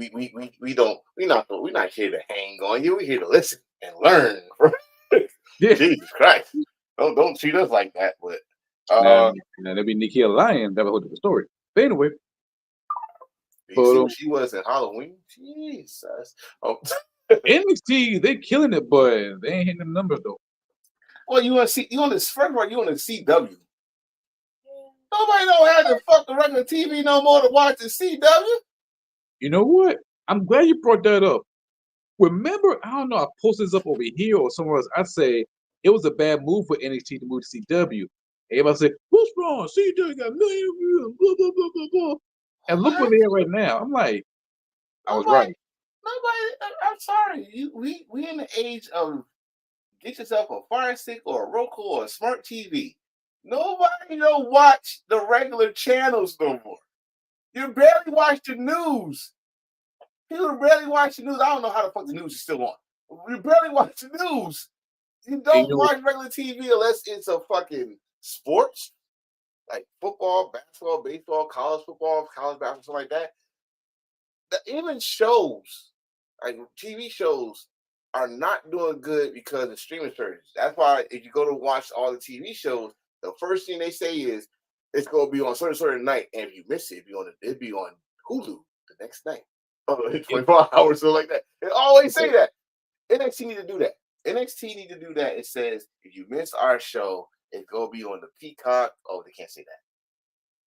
not here to hang on you. We're here to listen and learn. yeah, Jesus Christ, don't treat us like that. But now there'll be Nikki Lion. That was a whole different story. But anyway, you see what she was in Halloween? Jesus. Oh. NXT, they killing it, but they ain't hitting the numbers though. Well, you want to see? You want to first of all, you want to CW. Nobody don't have to fuck the regular TV no more to watch the CW. You know what? I'm glad you brought that up. Remember, I don't know, I posted this up over here or somewhere else. I say it was a bad move for NXT to move to CW. Everybody said, "What's wrong? CW got a million views, blah blah blah blah blah." And look where they are right now. I'm like, I was right. Nobody. I'm sorry. We in the age of get yourself a Fire Stick or a Roku or a smart TV. Nobody don't watch the regular channels no more. You barely watch the news. People barely watch the news. I don't know how the fuck the news is still on. You barely watch the news. You don't watch regular TV unless it's a fucking sports, like football, basketball, baseball, college football, college basketball, something like that. Even shows, like TV shows, are not doing good because of streaming services. That's why if you go to watch all the TV shows, the first thing they say is it's going to be on certain night, and if you miss it, it'd be on Hulu the next night. 24 hours, something like that. They always say that. NXT need to do that. NXT need to do that. It says if you miss our show, it's gonna be on the Peacock. Oh, they can't say that.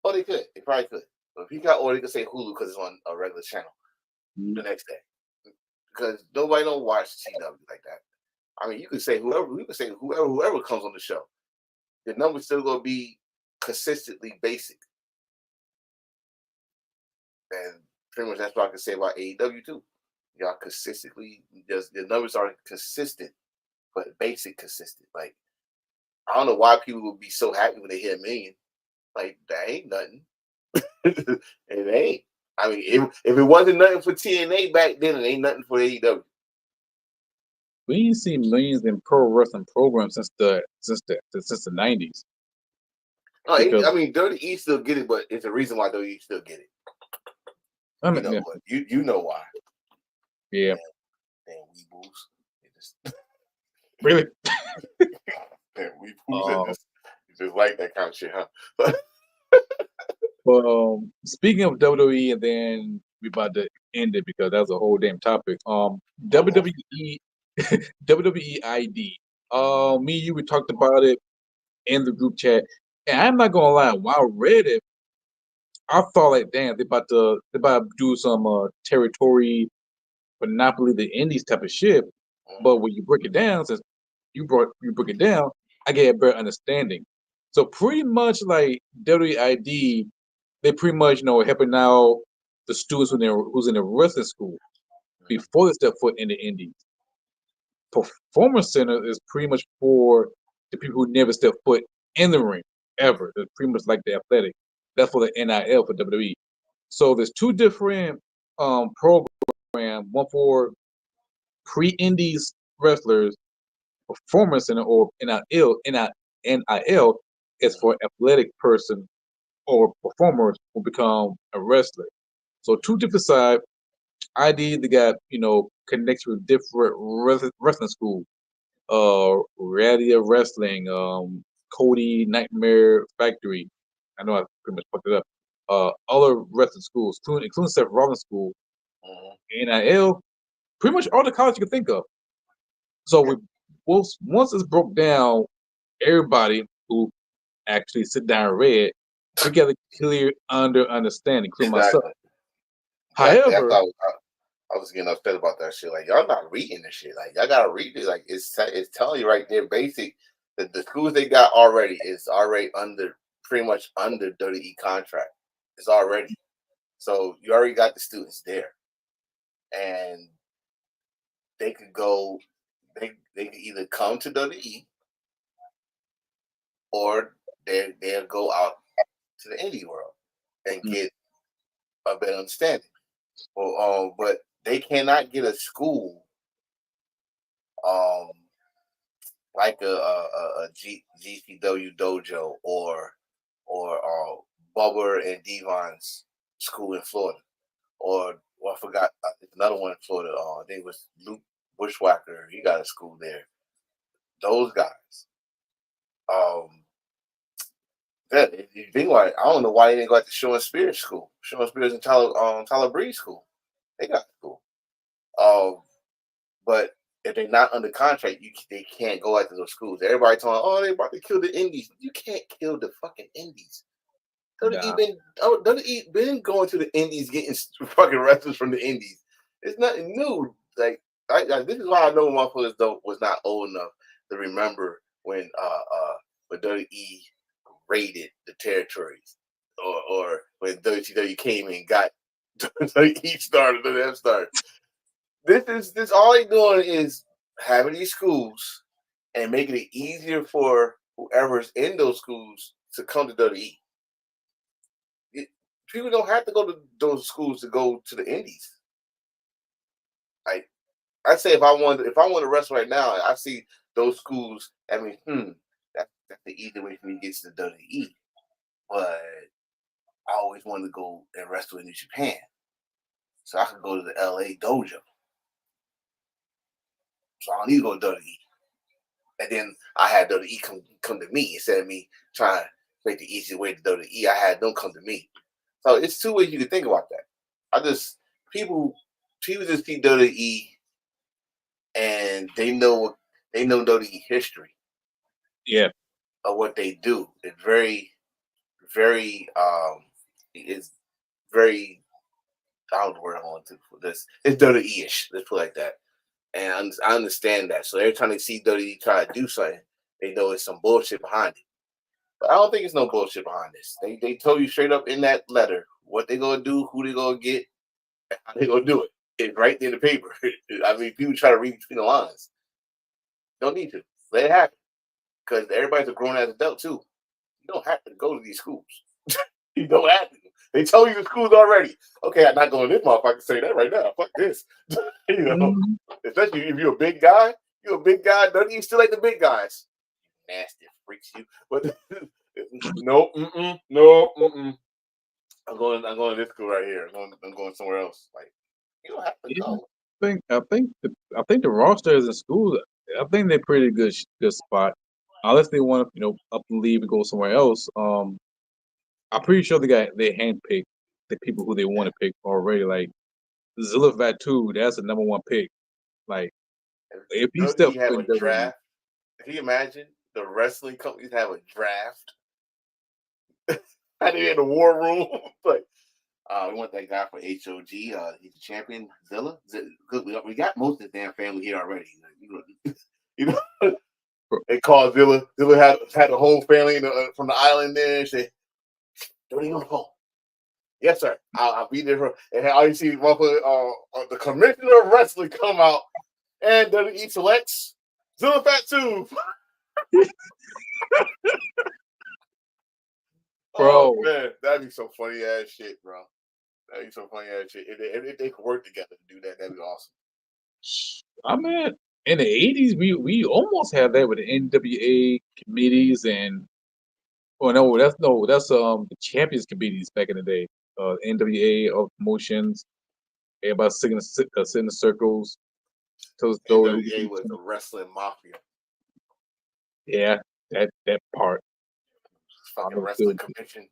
Oh, they could. They probably could. But Peacock, or they could say Hulu because it's on a regular channel the next day. Because nobody don't watch CW like that. I mean, you could say whoever comes on the show, the number's still gonna be consistently basic. And pretty much that's what I can say about AEW too. Y'all consistently just the numbers are consistent, but basic consistent. Like I don't know why people would be so happy when they hit 1 million. Like that ain't nothing. It ain't. I mean, if it wasn't nothing for TNA back then, it ain't nothing for AEW. We ain't seen millions in pro wrestling programs since the 90s. No, I mean, WWE still get it, but it's a reason why WWE still get it. I mean, you know why? Yeah. Damn weebles. Really? Damn weebles. Just like that kind of shit, huh? But speaking of WWE, and then we about to end it because that's a whole damn topic. WWE WWE ID. Me, you we talked about it in the group chat, and I'm not gonna lie. When I read it, I thought like, damn, they about to do some territory monopoly the indies type of shit. But when you break it down, since you break it down, I get a better understanding. So pretty much like WID, they pretty much helping out the students who's in the wrestling school before they step foot in the indies. Performance Center is pretty much for the people who never step foot in the ring ever. They're pretty much like the athletic. That's for the NIL for WWE. So there's two different programs. One for pre-indies wrestlers. Performance Center or NIL is for athletic person or performers who become a wrestler. So two different sides. ID they got connects with different wrestling schools. Radia Wrestling, Cody Nightmare Factory. I know I pretty much fucked it up. Other wrestling schools, including Seth Rollins School, NIL, pretty much all the colleges you can think of. So once it's broke down, everybody who actually sit down and read, we get a clear understanding, including myself. However, I was getting upset about that shit. Like, y'all not reading this shit. Like, y'all gotta read it. Like, it's telling you right there, basic. The schools they got already is already pretty much under WWE contract. It's already. So you already got the students there, and they could go. They could either come to WWE or they'll go out to the indie world and get a better understanding. Well, but they cannot get a school like a GCW dojo or Bubba and Devon's school in Florida, or I forgot another one in Florida. I think it was Luke Bushwhacker. He got a school there. Those guys. Yeah, if you think about it, I don't know why they didn't go to Sean Spears school. Sean Spears and Tyler Breeze school. They got school. But if they're not under contract, they can't go after those schools. Everybody talking, they about to kill the indies. You can't kill the fucking indies. WWE been going to the indies getting fucking wrestlers from the indies. It's nothing new. Like this is why I know motherfuckers was not old enough to remember when WWE raided the territories, or when WCW came and got WWE started and them started. This all they doing is having these schools and making it easier for whoever's in those schools to come to WWE. People don't have to go to those schools to go to the indies. Like I say, if I want to wrestle right now, I see those schools. I mean, that's the easy way for me to get to the WWE. But I always wanted to go and wrestle in Japan, so I could go to the LA dojo. So I don't need to go to WWE. And then I had WWE come to me instead of me trying to make the easy way to WWE. I had them come to me. So it's two ways you can think about that. People just see WWE and they know WWE history. Yeah. Of what they do. It's very, very it's very I don't know where I'm going to for this. It's WWE-ish, let's put it like that. And I understand that. So every time they see WWE try to do something, they know it's some bullshit behind it. But I don't think it's no bullshit behind this. They told you straight up in that letter what they're gonna do, who they're gonna get, and how they're gonna do it. It's right there in the paper. I mean, people try to read between the lines. Don't need to. Let it happen. Because everybody's a grown ass adult too. You don't have to go to these schools. You don't have to. They told you the schools already. Okay, I'm not going to this motherfucker. I can say that right now. Fuck this. Especially if you're a big guy. You're a big guy. Don't even still like the big guys. Nasty freaks you. But no, no. I'm going to this school right here. I'm going somewhere else. Like you don't have to go. I think the roster is in school. I think they're pretty good spot. Unless they want to, up and leave and go somewhere else. I'm pretty sure they handpicked the people who they want to pick already. Like Zilla Vatu, that's the number one pick. Like if he steps have a draft, can you imagine the wrestling companies have a draft? And they in the war room, like, We want that guy for HOG. He's the champion, Zilla. Because we got most of the damn family here already. You know, they called Zilla. Zilla had the whole family from the island there. And said, "Don't even on the phone." Yes, sir. I'll be there. And all you see, the commissioner of wrestling come out and WWE selects Zilla Fatu. Bro. Oh man, that'd be some funny ass shit, bro. That'd be some funny ass shit. If they could work together to do that, that'd be awesome. I mean, in the 80s, we almost had that with the NWA committees and that's the champions committees back in the day. NWA of promotions, everybody sitting in circles. NWA was the wrestling mafia. Yeah, that part. Fucking wrestling convention.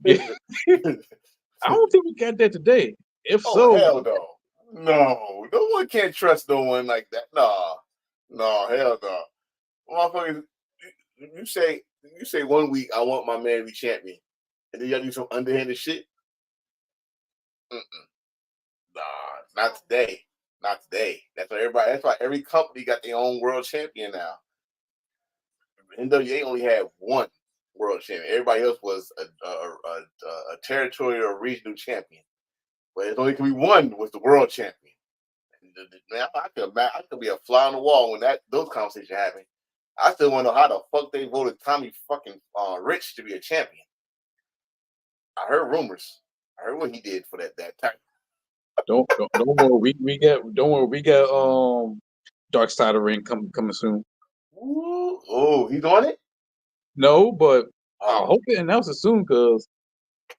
Yeah. I don't think we got that today. If so, hell no. No one can't trust no one like that. No, hell no. Motherfuckers, you say 1 week I want my man to be champion, and then y'all do some underhanded shit. Nah, not today. Not today. That's why every company got their own world champion now. NWA only had one world champion. Everybody else was a territorial or regional champion. But it only could be one was the world champion. Man, I could be a fly on the wall when those conversations happen. I still want to know how the fuck they voted Tommy fucking Rich to be a champion. I heard rumors. I heard what he did for that time. Don't worry. We got Dark Side of the Ring coming soon. Ooh, oh, he's on it? No, but I hope they announce it soon because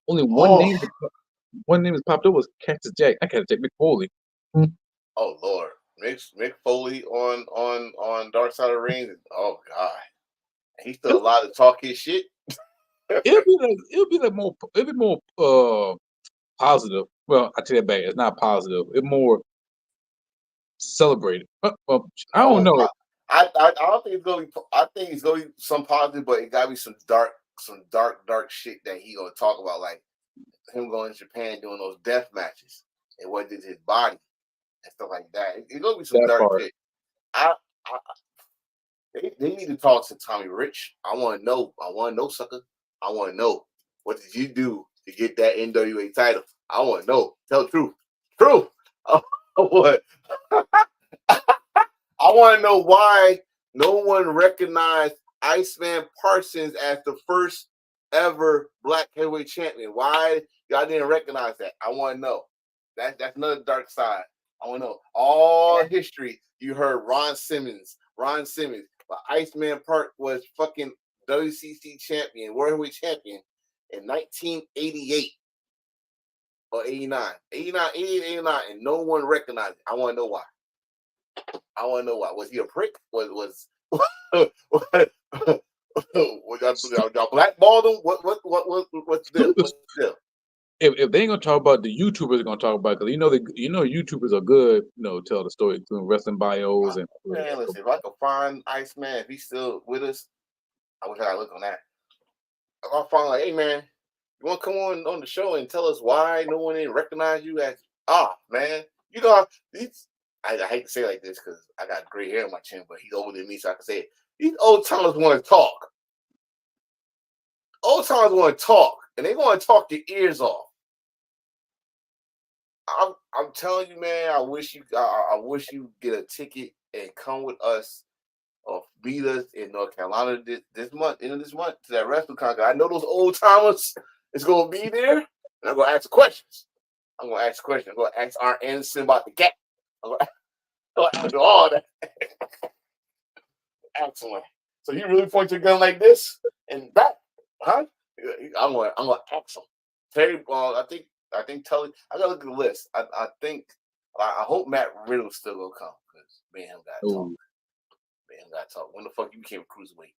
only one name has popped up was Cactus Jack. I Cactus Jack Mick Foley. Oh Lord, Mick Foley on Dark Side of the Ring. Oh God, he's still allowed to talk his shit. It'll be more positive. Well, I take that back. It's not positive. It's more celebrated. I don't know. I don't think it's gonna be. I think it's gonna be some positive, but it gotta be some dark shit that he gonna talk about, like him going to Japan doing those death matches and what did his body and stuff like that. It's gonna be some dark shit. They need to talk to Tommy Rich. I want to know, sucker. I want to know, what did you do to get that NWA title? I want to know. Tell the truth. What? I want to know why no one recognized Iceman Parsons as the first ever black heavyweight champion. Why y'all didn't recognize that? I want to know. That's another dark side. I want to know. All history, you heard Ron Simmons. But Iceman Park was fucking WCC champion, world heavyweight champion in 1988 or 89. 89, and no one recognized it. I want to know why. Was he a prick? Was y'all blackballed him? What's the deal? If they ain't gonna talk about the YouTubers, are gonna talk about because YouTubers are good. Tell the story through wrestling bios and. Man, listen, if I could find Iceman, if he's still with us, I wish I could look on that. If I find hey man, you want to come on the show and tell us why no one didn't recognize you as man, I hate to say it like this because I got gray hair on my chin, but he's older than me, so I can say it. These old timers want to talk. Old timers want to talk, and they want to talk your ears off. I'm telling you, man. I wish you get a ticket and come with us or beat us in North Carolina this month, end of this month, to that wrestling conference. I know those old timers is gonna be there, and I'm gonna ask questions. I'm gonna ask Arn Anderson about the gap. I'm gonna do all that. Excellent. So you really point your gun like this and back, huh? I'm gonna ask him. Terry, I think Tully. I gotta look at the list. I hope Matt Riddle's still gonna come because me and him gotta talk. When the fuck you became a cruiserweight?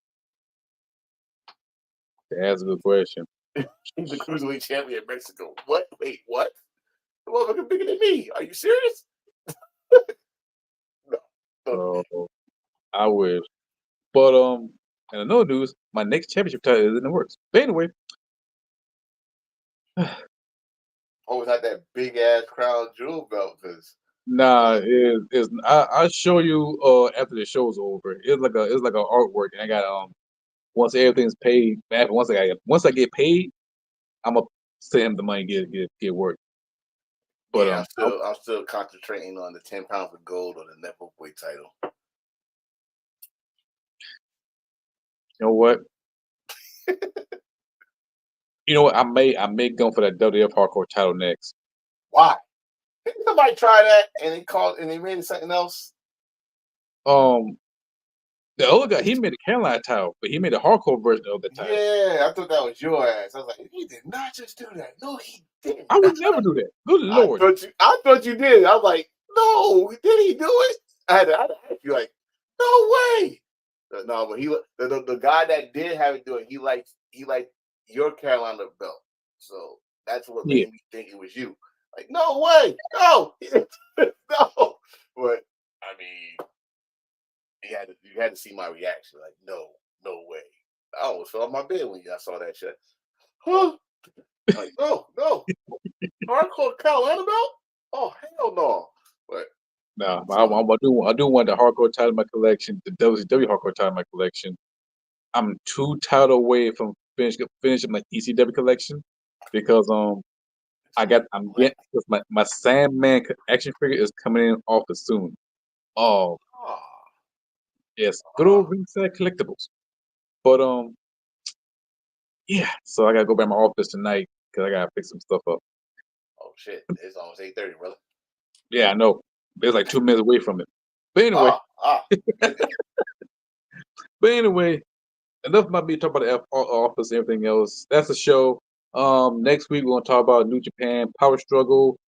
That's a good question. He's the cruiserweight champion in Mexico. What? Wait, what? The motherfucker bigger than me. Are you serious? No. I wish. But in another news, my next championship title is in the works. But anyway, always had that big ass crown jewel belt because Nah, I'll show you after the show's over. It's like a artwork, and I got once everything's paid, after once I get paid, I'm gonna send him the money get work. But yeah, I'm still concentrating on the 10 pounds of gold on the netball weight title. you know what? You know what? I may go for that WF hardcore title next. Why? Didn't somebody try that and they made it something else? The other guy, he made a Carolina title, but he made a hardcore version of the title. Yeah, I thought that was your ass. I was like, he did not just do that. No, he didn't. I would never do that. Good Lord. I thought you did. I was like, no, did he do it? I had to ask you like, no way. No, but the guy that did have it do it, he liked your Carolina belt. So that's what made me think it was you. Like, no way, no, no. But I mean, you had to see my reaction. Like, no way. I almost fell off my bed when I saw that shit. Huh? Like, no. Hardcore Carolina belt? Oh, hell no. But no, I do want the hardcore title in my collection, the WCW hardcore title in my collection. I'm 2 title away from finishing my ECW collection because I'm getting my Sandman action figure is coming in office soon. Oh yes, good old Ringside Collectibles. But yeah, so I gotta go back to my office tonight because I gotta fix some stuff up. oh shit, it's almost 8:30, brother. Yeah, I know. It's like 2 minutes away from it. But anyway, enough about me talking about the office and everything else. That's the show. Next week we're gonna talk about New Japan Power Struggle.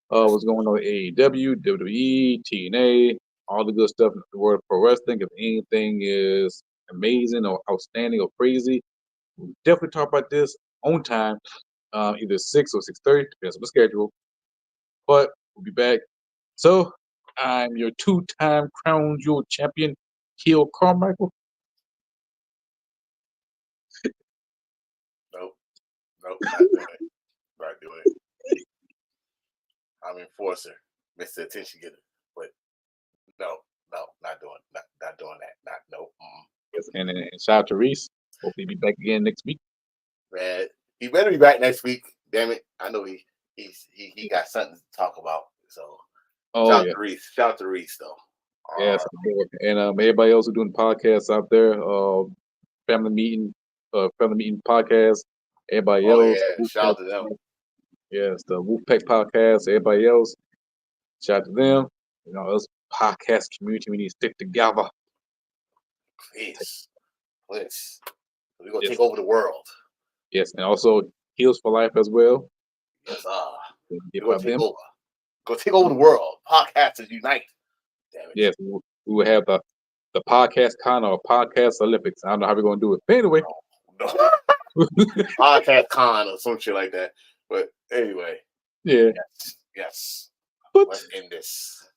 What's going on with AEW, WWE, TNA, all the good stuff in the world of pro wrestling. If anything is amazing or outstanding or crazy, we'll definitely talk about this on time, either 6 or 6:30, depends on the schedule. But we'll be back. So I'm your 2-time Crown Jewel champion, Heel Carmichael. Nope, not doing it. Not doing it. I'm enforcer, Mr. Attention Getter. But no, not doing that. Nope. Yes, and shout out to Reese. Hopefully be back again next week. Man, he better be back next week. Damn it. I know he got something to talk about. So shout out to Reese though. Yes, and everybody else who's doing podcasts out there, family meeting podcast, everybody else. Yeah, shout out to them. Yes, the Wolfpack podcast, everybody else. Shout out to them. You know, us podcast community, we need to stick together. Please. We're gonna take over the world. Yes, and also Heals for Life as well. Yes, we're gonna take over. Go take over the world. Podcasters unite. Damn it. Yes, we will have the podcast con or podcast Olympics. I don't know how we're gonna do it. But anyway. No. Podcast con or some shit like that. But anyway. Yeah. Yes. But let's end this.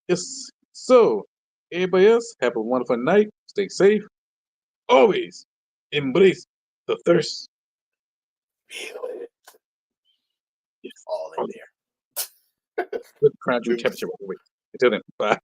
Yes. So everybody else, have a wonderful night. Stay safe. Always embrace the thirst. Feel it. Yes. All in there. Good Crown Jewel Championship. Until then, bye.